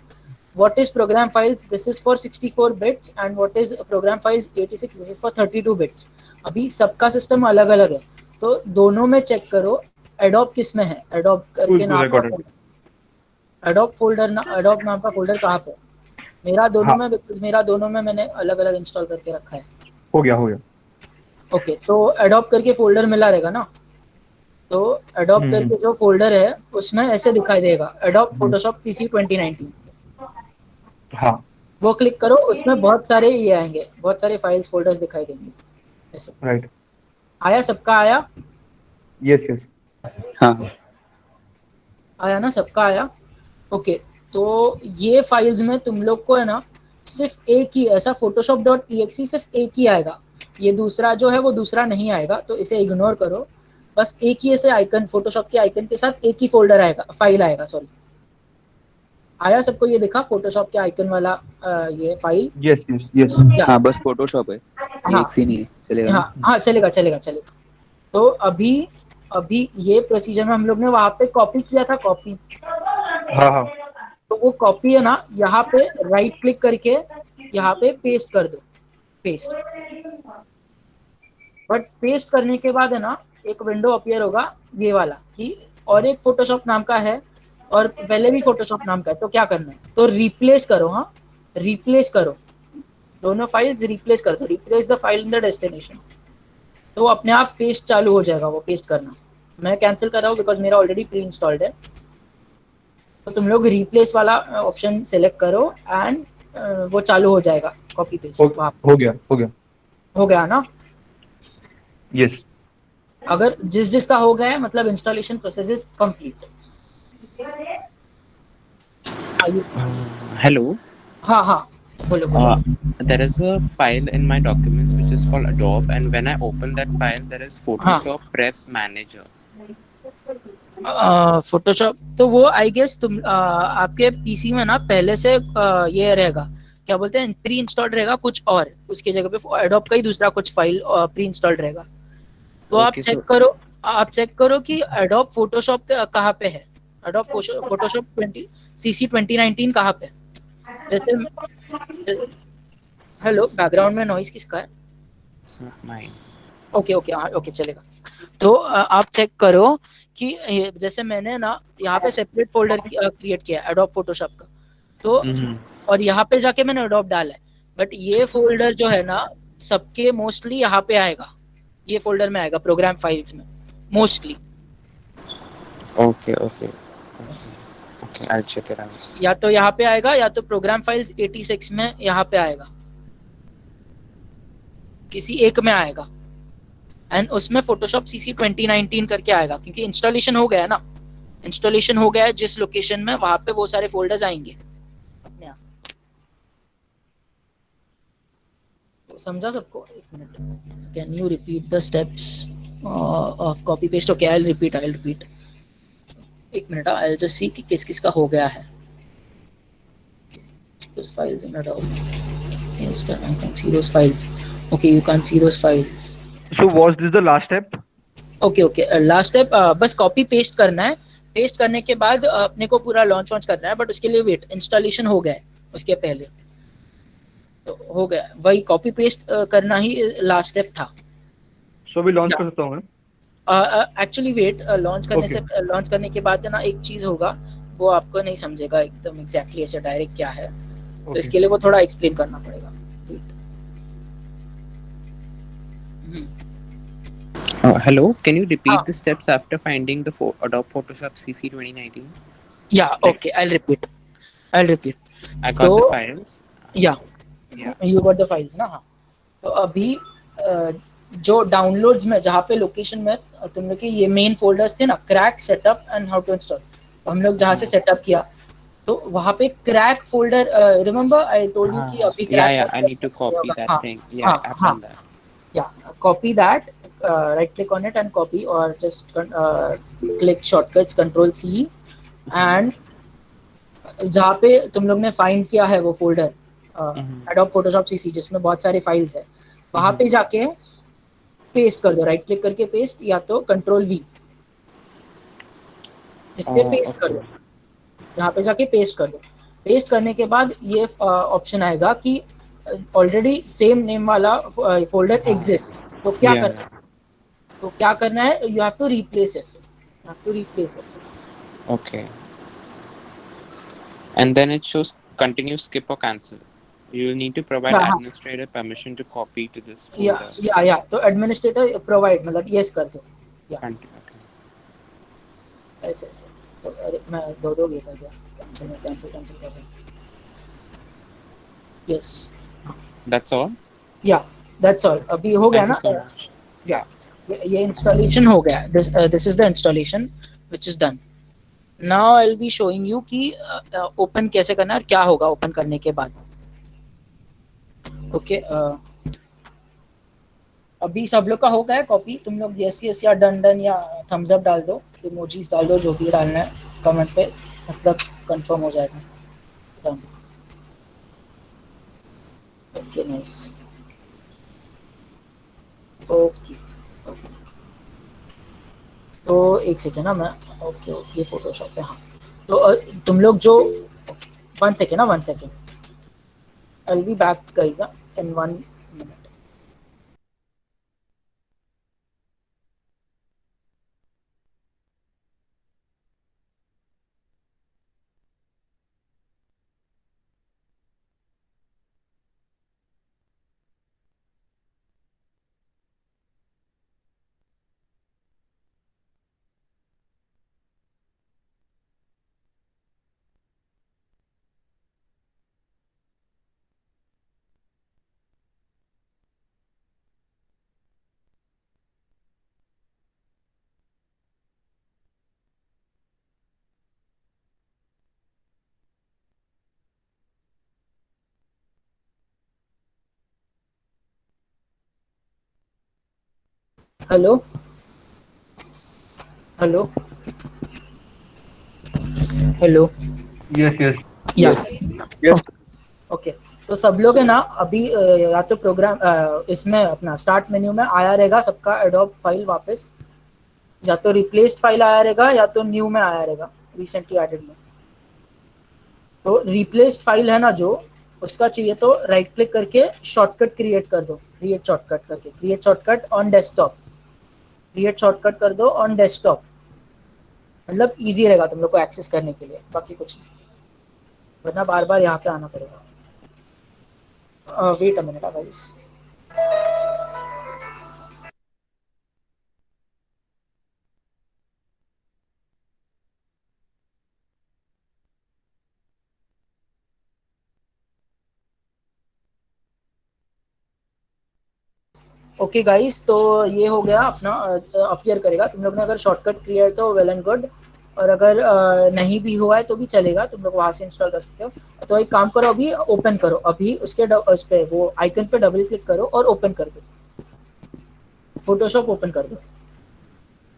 What is program files? This is for 64 bits and what is program files 86? This is for 32 bits. अभी सबका सिस्टम अलग अलग है, तो दोनों में चेक करो एडोब किस में है, एडोब करके नाम का फोल्डर, एडोब फोल्डर ना, एडोब नाम का फोल्डर कहाँ पे? मेरा दोनों में, बिकॉज मेरा दोनों में मैंने अलग अलग इंस्टॉल करके रखा है। हो गया। ओके, तो एडोब करके फोल्डर मिला रहेगा ना, तो एडोब करके जो फोल्डर है उसमें ऐसे दिखाई देगा, एडोब फोटोशॉप CC 2019। हाँ वो क्लिक करो, उसमें बहुत सारे ये आएंगे, बहुत सारे फाइल्स फोल्डर्स दिखाई देंगे ऐसे। राइट। आया सबका? आया? Yes yes. हाँ आया ना सबका? आया। ओके, तो ये फाइल्स में तुम लोग को है ना सिर्फ एक ही ऐसा photoshop.exe सिर्फ एक ही आएगा, ये दूसरा जो है वो दूसरा नहीं आएगा, तो इसे इग्नोर करो। बस एक ही ऐसे आइकन, फोटोशॉप के आइकन के साथ एक ही फोल्डर आएगा, फाइल आएगा, सॉरी। आया सबको? ये दिखा फोटोशॉप के आइकन वाला ये फाइल? Yes yes yes. हाँ, बस फोटोशॉप है, एक सी नहीं है, चलेगा? हाँ चलेगा चलेगा चलेगा। तो अभी ये प्रोसीजर में हम लोग ने वहां पे कॉपी किया था, कॉपी। हाँ तो वो कॉपी है ना, यहाँ पे राइट क्लिक करके यहाँ पे पेस्ट कर दो, पेस्ट। बट पेस्ट करने के बाद है ना एक विंडो अपीयर होगा ये वाला, कि और एक फोटोशॉप नाम का है और पहले भी फोटोशॉप नाम का है, तो क्या करना है, तो रिप्लेस करो। हाँ, रिप्लेस करो, दोनों फाइल्स रिप्लेस कर दो, replace the file in the destination. तो वो अपने आप पेस्ट चालू हो जाएगा, वो पेस्ट करना। मैं कैंसिल कर रहा हूँ बिकॉज मेरा ऑलरेडी प्री इंस्टॉल्ड है। तो तुम लोग रिप्लेस वाला ऑप्शन सेलेक्ट करो एंड वो चालू हो जाएगा कॉपी पेस्ट। हो गया हो गया ना? यस। अगर जिसका हो गया है मतलब installation process is complete. Hello. हाँ बोलो। There is a file in my documents which is called Adobe, and when I open that file, there is Photoshop Prefs Manager. Photoshop तो वो आई गेस तुम आपके पीसी में ना पहले से ये रहेगा, क्या बोलते हैं, प्री इंस्टॉल्ड रहेगा कुछ और, उसकी जगह पे एडोब का ही दूसरा कुछ फाइल प्री इंस्टॉल्ड रहेगा। तो आप Okay, चेक करो कि एडोब फोटोशॉप कहाँ पे है, एडोब फोटोशॉप 2019 कहाँ पे है। जैसे हेलो, बैकग्राउंड में नॉइस किसका है? it's not mine. ओके चलेगा। तो आप चेक करो कि जैसे मैंने ना यहाँ पे सेपरेट फोल्डर क्रिएट किया है एडोब फोटोशॉप का, तो और यहाँ पे जाके मैंने एडोब डाला है, बट ये फोल्डर जो है ना सबके मोस्टली यहाँ पे आएगा, ये फोल्डर में आएगा प्रोग्राम फाइल्स में mostly. Okay, I'll check it out. या तो यहाँ पे आएगा या तो प्रोग्राम फाइल्स 86 में यहाँ पे आएगा, किसी एक में आएगा, एंड उसमें फोटोशॉप सीसी 2019 करके आएगा, क्योंकि इंस्टॉलेशन हो गया है ना, इंस्टॉलेशन हो गया है जिस लोकेशन में, वहां पे वो सारे फोल्डर्स आएंगे अपने आप। तो समझा सबको? एक minute, can you repeat the steps of copy paste? Okay, I will repeat. एक minute, I will just see कि किस किस का हो गया है। those files in Adobe. Yes, I can see those files. Okay, you can't see those files. So was this the last step? Okay last step बस copy paste करना है। पेस्ट करने के बाद अपने को पूरा लॉन्च करना है, बट उसके लिए वेट, इंस्टॉलेशन हो गया है उसके पहले, तो हो गया वही कॉपी पेस्ट करना ही लास्ट स्टेप था। So अभी लॉन्च कर सकता हूँ मैं? एक्चुअली वेट, लॉन्च करने के बाद ना एक चीज होगा, वो आपको नहीं समझेगा एकदम एग्जैक्टली ऐसे डायरेक्ट क्या है, तो इसके लिए वो थोड़ा एक्सप्लेन करना पड़ेगा। Hello, can you repeat the steps after finding the Adobe Photoshop CC 2019? Yeah, okay, I'll repeat. I got the files. Yeah, you got the files ना? हाँ, तो अभी जो डाउनलोड्स में जहाँ पे लोकेशन में तुम लोग के ये मेन फोल्डर्स थे ना, crack, setup and how to install, तो हम लोग जहाँ से सेटअप किया तो वहाँ पे crack folder, remember I told you कि अभी crack, I need to copy that thing. Yeah, I've done that. Yeah, copy that, right click on it and copy, or just click shortcuts Control C, and जहाँ पे तुम लोग ने find किया है वो फोल्डर एडोब फोटोशॉप सीसी जिसमें बहुत सारे फाइल्स है, वहाँ पे जाके पेस्ट कर दो, राइट क्लिक करके पेस्ट, या तो Control V, इससे पेस्ट कर दो, यहाँ पे जाके पेस्ट कर दो। पेस्ट करने के बाद ये ऑप्शन आएगा कि ऑलरेडी सेम नेम वाला फोल्डर एग्जिस्ट, तो क्या करना है, you have to replace it. Okay. And then it shows continue, skip or cancel. You will need to provide administrator permission to copy to this folder. या तो administrator provide मतलब yes कर दो, ऐसे तो अरे मैं दो ये कर दिया, कैंसिल कर रहा हूँ। Yes, That's all. That's all. अभी हो गया ना? ये इंस्टॉलेशन हो गया। This is the installation which is done. Now I'll be showing you कि ओपन कैसे करना है और क्या होगा ओपन करने के बाद। ओके, अभी सब लोग का हो गया है कॉपी, तुम लोग यस या डन या थम्स अप डाल दो, इमोजीज डाल दो, जो भी डालना है कमेंट पे, मतलब कंफर्म हो जाएगा। डन। Okay, nice. ओके, तो एक सेकेंड ना, मैं ओके फोटोशॉप पे, हाँ, तो तुम लोग जो 1 सेकेंड ना, 1 second, I will be back guys in 1 minute. Hello hello hello Yes, yes, या yes. ओके तो सब लोग है ना अभी या तो प्रोग्राम इसमें अपना स्टार्ट मेन्यू में आया रहेगा सबका एडोब फाइल वापस, या तो रिप्लेस्ड फाइल आया रहेगा या तो न्यू में आया रहेगा रिसेंटली एडेड में। तो रिप्लेस्ड फाइल है ना जो उसका चाहिए तो राइट क्लिक करके शॉर्टकट क्रिएट कर दो, क्रिएट शॉर्टकट करके, create shortcut on desktop, create shortcut कर दो ऑन डेस्कटॉप, मतलब इजी रहेगा तुम लोग को एक्सेस करने के लिए, बाकी कुछ नहीं, वरना बार बार यहाँ पे आना पड़ेगा। Wait a minute guys. Okay guys, तो ये हो गया अपना अपीयर करेगा। तुम लोग ने अगर शॉर्टकट क्रिएट तो वेल एंड गुड, और अगर नहीं भी हुआ है तो भी चलेगा, तुम लोग वहाँ से इंस्टॉल कर सकते हो। तो एक काम करो, अभी ओपन करो, अभी उसके उस पे वो आइकन पे डबल क्लिक करो और ओपन कर दो, फोटोशॉप ओपन कर दो।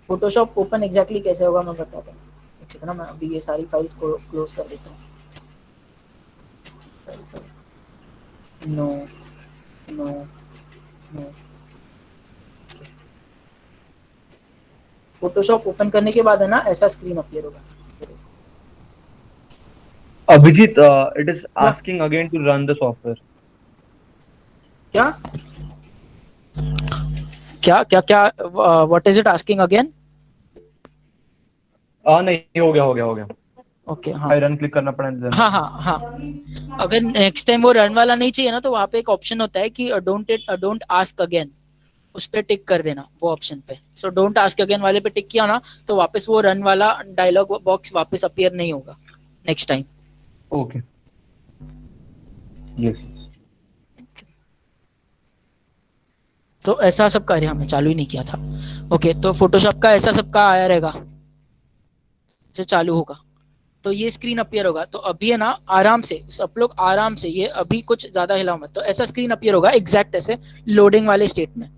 फोटोशॉप ओपन एग्जैक्टली कैसे होगा मैं बताता हूँ, एक सेकंड ना, मैं अभी ये सारी फाइल्स को क्लोज कर देता हूँ। No no no, Photoshop open करने के बाद है ना ऐसा स्क्रीन अपीयर होगा। Abhijit, it is asking again to run the software. क्या क्या क्या क्या what is it asking again? नहीं, हो गया। ओके हाँ I run click करना पड़ेगा। हाँ हाँ हाँ, अगर नेक्स्ट टाइम वो रन वाला नहीं चाहिए ना तो वहाँ पे एक ऑप्शन होता है कि डोंट आस्क अगेन, उस पे टिक कर देना वो ऑप्शन पे। सो डोंट आस्क अगेन वाले पे टिक किया ना तो वापस वो रन वाला डायलॉग बॉक्स वापस अपीयर नहीं होगा नेक्स्ट टाइम। Okay. Yes. तो ऐसा सब कार्य हमने चालू ही नहीं किया था। ओके तो फोटोशॉप का ऐसा सबका आया रहेगा, जो चालू होगा तो ये स्क्रीन अपीयर होगा। तो अभी है ना आराम से सब लोग आराम से, ये अभी कुछ ज्यादा हिलाओ मत, तो ऐसा स्क्रीन अपीयर होगा एग्जैक्ट ऐसे लोडिंग वाले स्टेट में।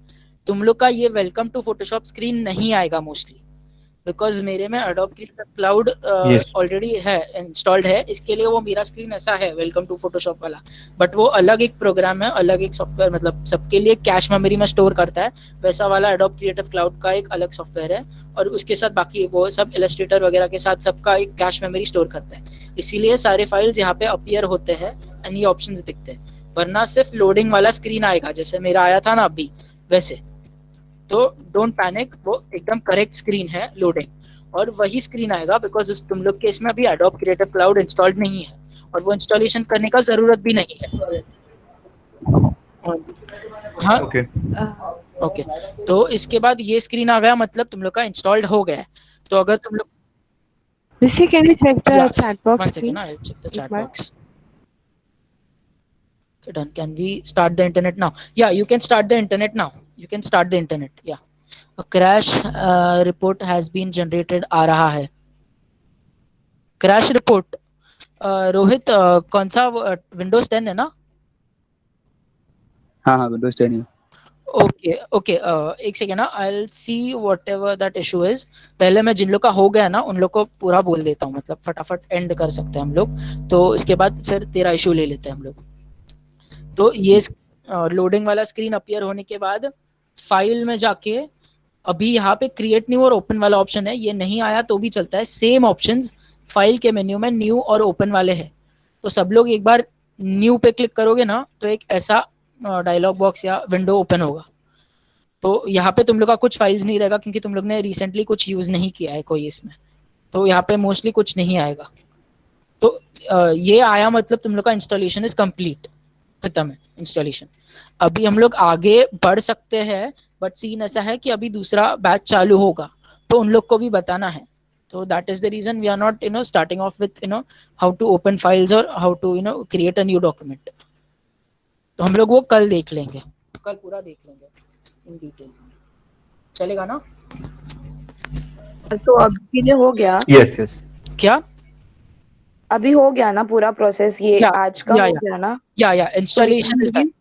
तुम लोग का ये वेलकम टू फोटोशॉप स्क्रीन नहीं आएगा मोस्टली, बिकॉज मेरे में adobe creative cloud Yes. Already है, इंस्टॉल्ड है, इसके लिए वो मेरा स्क्रीन ऐसा है वेलकम टू फोटोशॉप वाला। बट वो अलग एक प्रोग्राम है, अलग एक सॉफ्टवेयर, मतलब सबके लिए कैश मेमोरी में स्टोर करता है, वैसा वाला एडोब क्रिएटिव क्लाउड का एक अलग सॉफ्टवेयर है। और उसके साथ बाकी वो सब इलस्ट्रेटर वगैरह के साथ सबका एक कैश मेमोरी स्टोर करता है, इसीलिए सारे फाइल्स यहाँ पे अपीयर होते हैं एंड ये ऑप्शंस दिखते हैं। वरना सिर्फ लोडिंग वाला स्क्रीन आएगा, जैसे मेरा आया था ना अभी वैसे। तो डोंट पैनिक, वो एकदम करेक्ट स्क्रीन है लोडिंग, और वही स्क्रीन आएगा बिकॉज तुम लोग के इसमें अभी एडोब क्रिएटिव क्लाउड इंस्टॉल्ड नहीं है और वो इंस्टॉलेशन करने का जरूरत भी नहीं है। हाँ Okay. ओके, तो इसके बाद ये स्क्रीन आ गया, मतलब तुम लोग का इंस्टॉल्ड हो गया है। तो अगर तुम लोग Rishi, can you check the Yeah, chat box, one second, please? I'll check the एक chat bar. box. Okay, done. Can we start the internet now? Yeah, you can start the internet now. You can start the internet. Yeah. A crash report has been generated आ रहा है। Crash report. Rohit कौन सा Windows 10 है ना? हाँ Windows 10 है। Okay okay, एक second ना, I see whatever that issue is. पहले मैं जिन लोग का हो गया ना उन लोग को पूरा बोल देता हूँ, मतलब फटाफट एंड कर सकते हैं हम लोग, तो इसके बाद फिर तेरा इशू ले लेते हैं हम लोग। तो ये लोडिंग वाला स्क्रीन अपीयर होने के बाद फाइल में जाके अभी यहाँ पे क्रिएट न्यू और ओपन वाला ऑप्शन है, ये नहीं आया तो भी चलता है, सेम ऑप्शंस फाइल के मेन्यू में न्यू और ओपन वाले हैं। तो सब लोग एक बार न्यू पे क्लिक करोगे ना तो एक ऐसा डायलॉग बॉक्स या विंडो ओपन होगा। तो यहाँ पे तुम लोग का कुछ फाइल्स नहीं रहेगा क्योंकि तुम लोग ने रिसेंटली कुछ यूज नहीं किया है कोई इसमें, तो यहाँ पे मोस्टली कुछ नहीं आएगा। तो ये आया मतलब तुम लोग का इंस्टॉलेशन इज कंप्लीट, खत्म है इंस्टॉलेशन। अभी हम लोग आगे बढ़ सकते हैं, बट सीन ऐसा है कि अभी दूसरा बैच चालू होगा तो उन लोग को भी बताना है। तो that is the reason we are not starting off with how to open files और how to create a new document. तो हम लोग वो कल देख लेंगे, कल पूरा देख लेंगे इन डिटेल, चलेगा ना? तो अभी के लिए हो गया? Yes, yes. क्या अभी हो गया ना पूरा प्रोसेस, ये या आज का या हो या गया ना? या इंस्टॉलेशन इज डन।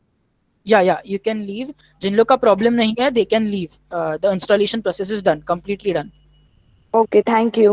या यू कैन लीव. जिन लोग का प्रॉब्लम नहीं है they can leave. The installation process is done, completely done. Okay, thank you.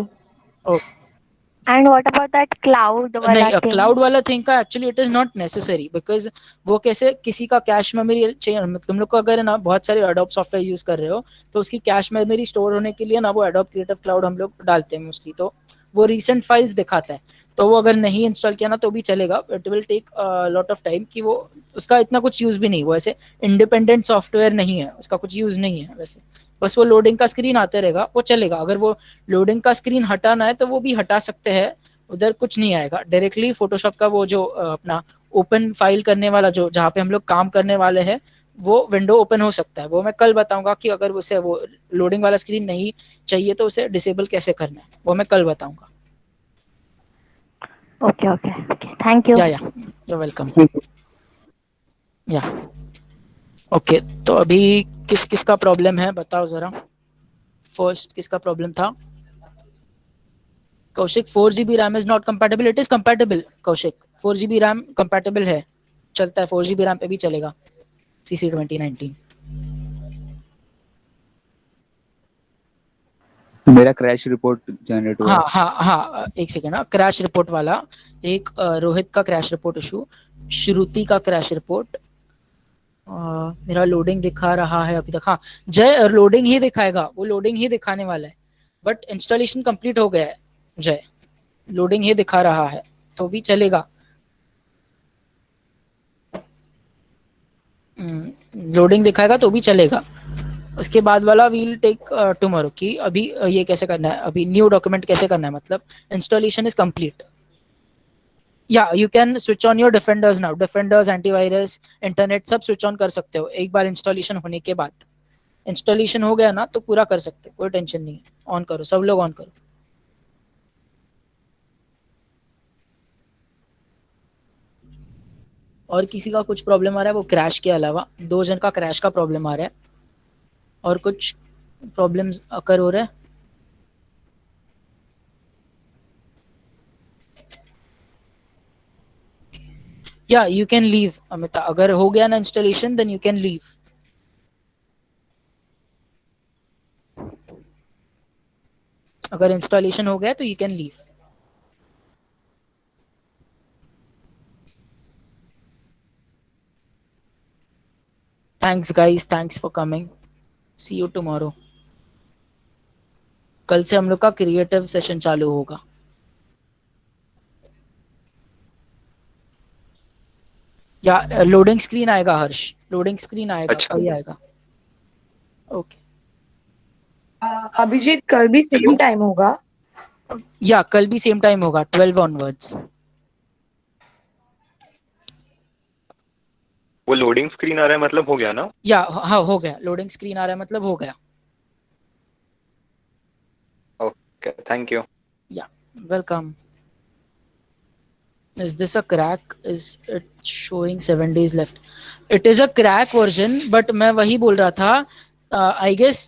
And what about that cloud वाला नहीं, thing? क्लाउड वाला थिंग का actually it is not necessary, because वो कैसे किसी का कैश मेमोरी चाहिए. तुम लोग को अगर ना बहुत सारे एडोब सॉफ्टवेयर यूज कर रहे हो तो उसकी कैश मेमोरी स्टोर होने के लिए ना वो एडोब क्रिएटिव क्लाउड हम लोग डालते हैं मोस्टली, तो वो रिसेंट फाइल्स दिखाता है. तो वो अगर नहीं इंस्टॉल किया ना तो भी चलेगा. It will take lot of time कि वो उसका इतना कुछ यूज भी नहीं, वो ऐसे इंडिपेंडेंट सॉफ्टवेयर नहीं है, उसका कुछ यूज नहीं है वैसे. बस वो लोडिंग का स्क्रीन आते रहेगा, वो चलेगा. अगर वो लोडिंग का स्क्रीन हटाना है तो वो भी हटा सकते हैं, उधर कुछ नहीं आएगा. डायरेक्टली फोटोशॉप का वो जो अपना ओपन फाइल करने वाला जो जहाँ पे हम लोग काम करने वाले हैं वो विंडो ओपन हो सकता है. वो मैं कल बताऊंगा कि अगर उसे वो लोडिंग वाला स्क्रीन नहीं चाहिए तो उसे डिसेबल कैसे करना है, वो मैं कल बताऊंगा. Okay, okay, okay. Thank you. या यू वेलकम. या ओके, तो अभी किस किस का प्रॉब्लम है बताओ जरा. फर्स्ट किसका प्रॉब्लम था? Kaushik, 4GB RAM is not compatible. It is compatible Kaushik, 4GB RAM compatible है, चलता है. 4GB रैम पे भी चलेगा CC 2019. मेरा क्रैश रिपोर्ट जनरेट हुआ. हाँ, एक सेकेंड. क्रैश रिपोर्ट वाला एक रोहित का क्रैश रिपोर्ट इशू, श्रुति का क्रैश रिपोर्ट. मेरा लोडिंग दिखा रहा है अभी तक. हाँ जय, लोडिंग ही दिखाएगा, वो लोडिंग ही दिखाने वाला है, बट इंस्टॉलेशन कंप्लीट हो गया है. जय, लोडिंग ही दिखा रहा है तो भी चलेगा. लोडिंग दिखाएगा तो भी चलेगा. उसके बाद वाला वील टेक टुमारो कि अभी ये कैसे करना है, अभी न्यू डॉक्यूमेंट कैसे करना है, मतलब इंस्टॉलेशन इज कंप्लीट. या you can switch on your defenders now. Defenders, antivirus, internet सब स्विच ऑन कर सकते हो एक बार इंस्टॉलेशन होने के बाद. इंस्टॉलेशन हो गया ना तो पूरा कर सकते हो, कोई टेंशन नहीं है. ऑन करो, सब लोग ऑन करो. और किसी का कुछ प्रॉब्लम आ रहा है वो क्रैश के अलावा? 2 जन का क्रैश का प्रॉब्लम आ रहा है, और कुछ प्रॉब्लम्स अकर हो रहे हैं? या यू कैन लीव अमिता. अगर हो गया ना installation then you can leave. अगर इंस्टॉलेशन हो गया तो you can leave. Thanks guys, thanks for coming. See you tomorrow. कल से हम लोग का क्रिएटिव सेशन चालू होगा. या लोडिंग स्क्रीन आएगा हर्ष, लोडिंग स्क्रीन आएगा. अच्छा. वही आएगा. ओके. अभिजीत, कल भी सेम टाइम होगा? या कल भी सेम टाइम होगा 12 ऑनवर्ड्स. वो लोडिंग स्क्रीन आ रहा है मतलब हो गया ना? या हाँ हो गया, लोडिंग स्क्रीन आ रहा है मतलब हो गया. Okay, thank you. या welcome. Is this a crack? Is it showing 7 days left? It is a crack version, but मैं वही बोल रहा था. I guess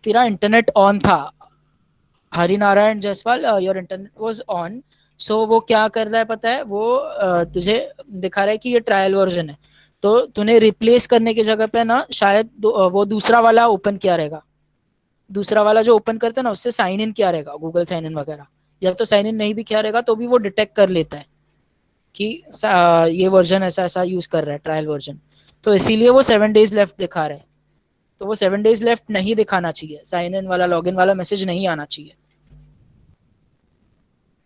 तेरा इंटरनेट ऑन था Harinarayan Jaiswal, your internet was on. So वो क्या कर रहा है पता है, वो तुझे दिखा रहा है कि ये ट्रायल वर्जन है, तो तूने रिप्लेस करने की जगह पे ना शायद वो दूसरा वाला ओपन किया रहेगा. दूसरा वाला जो ओपन करते हैं ना उससे साइन इन किया रहेगा, गूगल साइन इन वगैरह. या तो साइन इन नहीं भी किया रहेगा तो भी वो डिटेक्ट कर लेता है कि ये वर्जन ऐसा ऐसा यूज कर रहा है, ट्रायल वर्जन. तो इसीलिए वो 7 days लेफ्ट दिखा रहा है. तो वो 7 days लेफ्ट नहीं दिखाना चाहिए, साइन इन वाला लॉगिन वाला मैसेज नहीं आना चाहिए.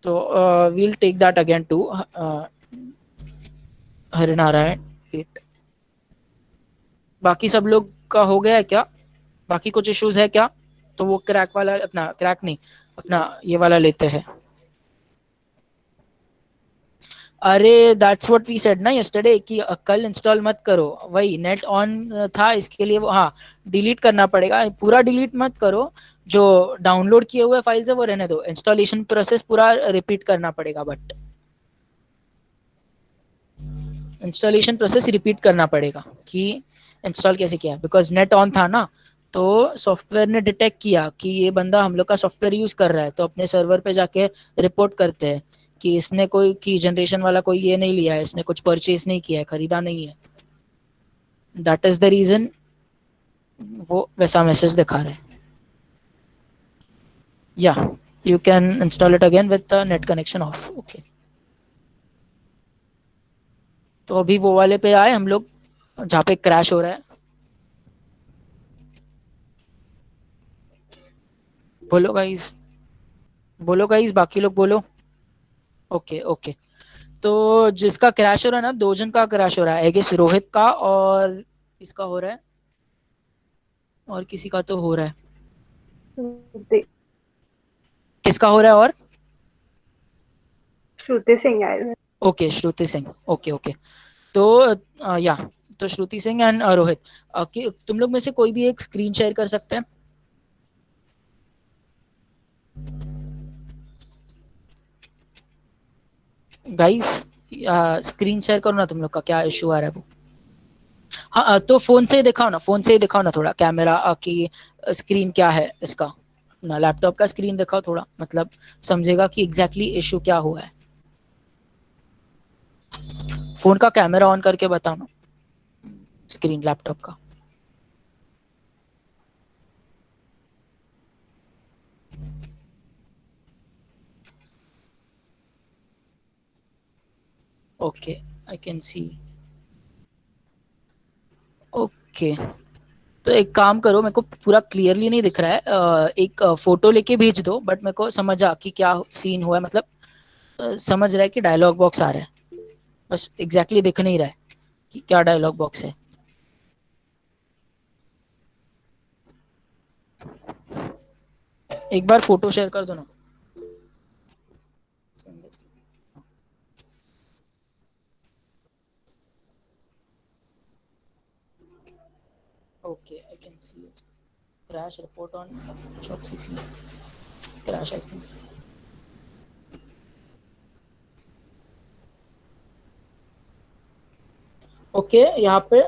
तो we'll take that again to Harinarayan wait. बाकी सब लोग का हो गया है क्या? बाकी कुछ इश्यूज है क्या? तो वो क्रैक वाला, अपना क्रैक नहीं, अपना ये वाला लेते हैं. अरे दैट्स व्हाट वी सेड ना यस्टरडे कि कल इंस्टॉल मत करो. वही नेट ऑन था इसके लिए वो, हाँ डिलीट करना पड़ेगा. पूरा डिलीट मत करो, जो डाउनलोड किए हुए फाइल्स है वो रहने दो. इंस्टॉलेशन प्रोसेस पूरा रिपीट करना पड़ेगा, बट इंस्टॉलेशन प्रोसेस रिपीट करना पड़ेगा कि इंस्टॉल कैसे किया. बिकॉज नेट ऑन था ना, तो सॉफ्टवेयर ने डिटेक्ट किया कि ये बंदा हम लोग का सॉफ्टवेयर यूज कर रहा है, तो अपने सर्वर पे जाके रिपोर्ट करते हैं कि इसने कोई की जनरेशन वाला कोई ये नहीं लिया है, इसने कुछ परचेज नहीं किया है, खरीदा नहीं है. दैट इज द रीजन वो वैसा मैसेज दिखा रहा है. या you can install it again with the net connection of. Okay, तो अभी वो वाले पे आए हम लोग जहाँ पे क्रैश हो रहा है. बोलो गाइस, बोलो गाइस, बाकी लोग बोलो. ओके ओके, तो जिसका क्रैश हो रहा है ना, दो जन का क्रैश हो रहा है. आई गेस रोहित का और इसका हो रहा है, और किसी का तो हो रहा है. किसका हो रहा है? और श्रुति सिंह आए. ओके, श्रुति सिंह. ओके ओके, तो या तो श्रुति सिंह एंड रोहित, तुम लोग में से कोई भी एक स्क्रीन शेयर कर सकते हैं? गाइस स्क्रीन शेयर करो ना तुम लोग का, क्या इशू आ रहा है वो. हाँ, तो फोन से ही दिखाओ ना, फोन से ही दिखाओ ना थोड़ा कैमरा की स्क्रीन क्या है इसका ना. लैपटॉप का स्क्रीन दिखाओ थोड़ा, मतलब समझेगा कि एग्जैक्टली इशू क्या हुआ है. फोन का कैमरा ऑन करके बताओ ना, स्क्रीन लैपटॉप का. Okay, I can see. Okay, तो एक काम करो, मेरे को पूरा क्लियरली नहीं दिख रहा है, एक फोटो लेके भेज दो, बट मेरे को समझ आ कि क्या सीन हुआ है, मतलब समझ रहा है कि डायलॉग बॉक्स आ रहा है, बस एग्जैक्टली दिख नहीं रहा है कि क्या डायलॉग बॉक्स है. एक बार फोटो शेयर कर दो ना. Okay, I can see it. Crash report on Photoshop CC. Crash has been. Okay, यहाँ पे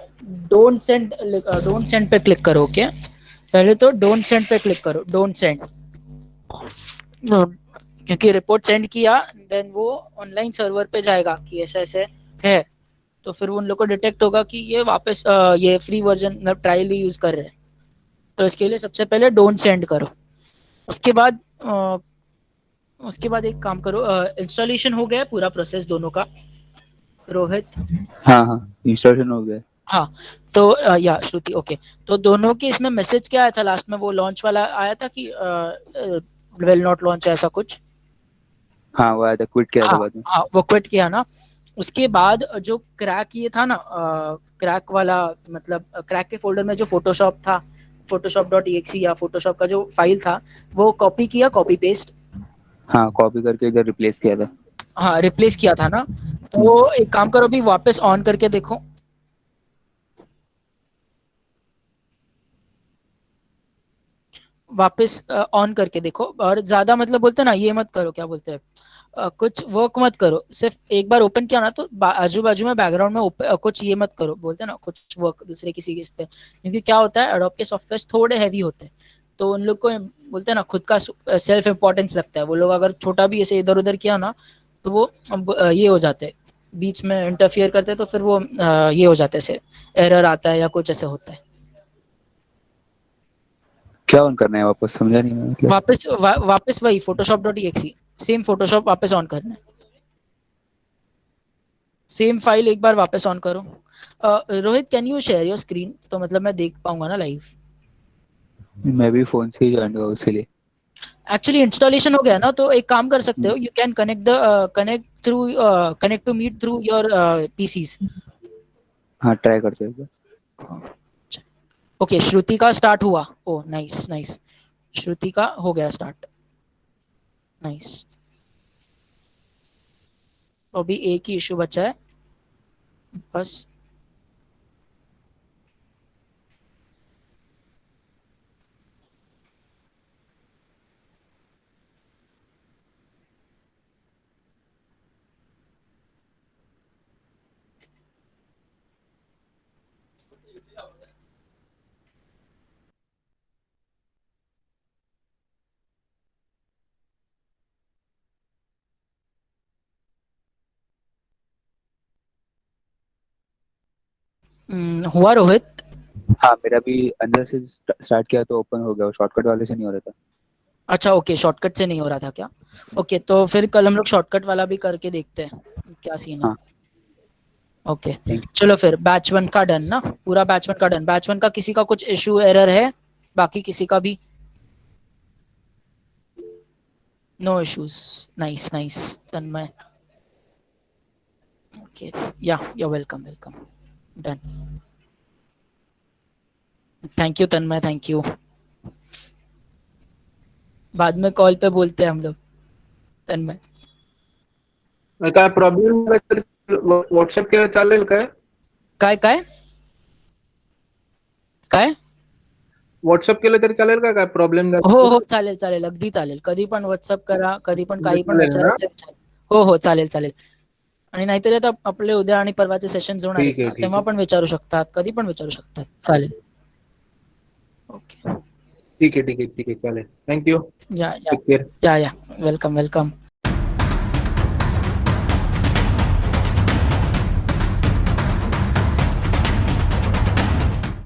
डोंट सेंड पे क्लिक करो. ओके, पहले तो डोंट सेंड पे क्लिक करो. डोंट सेंड, क्योंकि रिपोर्ट सेंड किया देन वो ऑनलाइन सर्वर पे जाएगा कि ऐसा ऐसे है, तो फिर उन लोग को डिटेक्ट होगा कि ये वापस ये फ्री वर्जन मतलब ट्रायल ही यूज कर रहे हैं. तो इसके लिए सबसे पहले डोंट सेंड करो. उसके बाद एक काम करो. इंस्टॉलेशन हो गया पूरा प्रोसेस दोनों का, रोहित? हाँ हाँ, इंस्टॉलेशन हो गया. हाँ, तो या श्रुति. ओके, तो दोनों के इसमें मैसेज क्या आया था लास्ट में? वो लॉन्च वाला आया था कि विल नॉट लॉन्च, ऐसा कुछ. हाँ, वो आया था, क्विट किया था हाँ बाद में. हाँ, वो क्विट किया ना. उसके बाद जो क्रैक ये था ना, क्रैक वाला मतलब क्रैक के फोल्डर में जो फोटोशॉप था, photoshop.exe या फोटोशॉप का जो फाइल था, वो कॉपी किया, कॉपी पेस्ट. हाँ, कॉपी करके इधर रिप्लेस किया था. हाँ, रिप्लेस किया था ना. तो एक काम करो, अभी वापस ऑन करके देखो. वापस ऑन करके देखो, और ज्यादा मतलब बोलते हैं ना, ये मत करो, क्या बोलते हैं, कुछ वर्क मत करो. सिर्फ एक बार ओपन किया ना, तो आजू बाजू में बैकग्राउंड में कुछ ये मत करो, बोलते हैं ना, कुछ वर्क दूसरे किसी के इस पे. क्योंकि क्या होता है, एडोब के सॉफ्टवेयर थोड़े हैवी होते हैं, तो उन लोग को बोलते हैं ना, खुद का सेल्फ इम्पोर्टेंस लगता है. वो लोग अगर छोटा भी ऐसे इधर उधर किया ना, तो वो ये हो जाते हैं, बीच में इंटरफियर करते हैं, तो फिर वो ये हो जाते हैं, एरर आता है या कुछ ऐसे होता है. क्या ऑन करना है वापस, समझा नहीं मैं, मतलब. वापस वही photoshop.exe, सेम फोटोशॉप वापस ऑन करना है. सेम फाइल एक बार वापस ऑन करो. Rohit, can you share your screen, तो मतलब मैं देख पाऊंगा ना लाइव. मैं भी फोन से ही ज्वाइन हुआ उसके एक्चुअली इंस्टॉलेशन हो गया ना, तो एक काम कर सकते हो, you can connect to Meet through your PCs. हाँ, ट्राई करते हैं. ओके, श्रुति का स्टार्ट हुआ. ओ नाइस नाइस, श्रुति का हो गया स्टार्ट. नाइस. तो अभी एक ही इशू बचा है बस. हुआ रोहित? हाँ मेरा भी अंदर से स्टार्ट किया तो ओपन हो गया, शॉर्टकट वाले से नहीं हो रहा था। अच्छा ओके, शॉर्टकट से नहीं हो रहा था क्या? ओके तो फिर कल हम लोग शॉर्टकट वाला भी करके देखते हैं क्या सीन है। हाँ। ओके चलो फिर बैच 1 का डन ना, पूरा बैच 1 का डन। बैच 1 का किसी का कुछ इशू एरर है? बाकी किसी का भी? नो इश्यूज, नाइस नाइस तन्मय। ओके या welcome welcome, done. Thank you Tanmay, thank you. बाद में कॉल पे बोलते हैं हम लोग तन्मय। काय प्रॉब्लेम व्हॉट्सअप केलं चालेल काय? काय काय काय व्हॉट्सअप केलं तरी चालेल का? काय प्रॉब्लेम हो हो चालेल चालेल, अगदी चालेल, कधी पण व्हॉट्सअप करा, कधी पण काही पण चालेल ना? विचारायचं विचार। हो हो चालेल चालेल। आणि नाहीतरी आता आपले उद्या आणि परवाचे सेशन होणार आहेत ठीक आहे, ना, ठीक तेव्हा आहे. पण विचारू शकतात, कधी पण विचारू शकतात, चालेल। ओके ठीक आहे, ठीक आहे, ठीक आहे, चालेल। थँक्यू. या टेक केअर. या वेलकम वेलकम।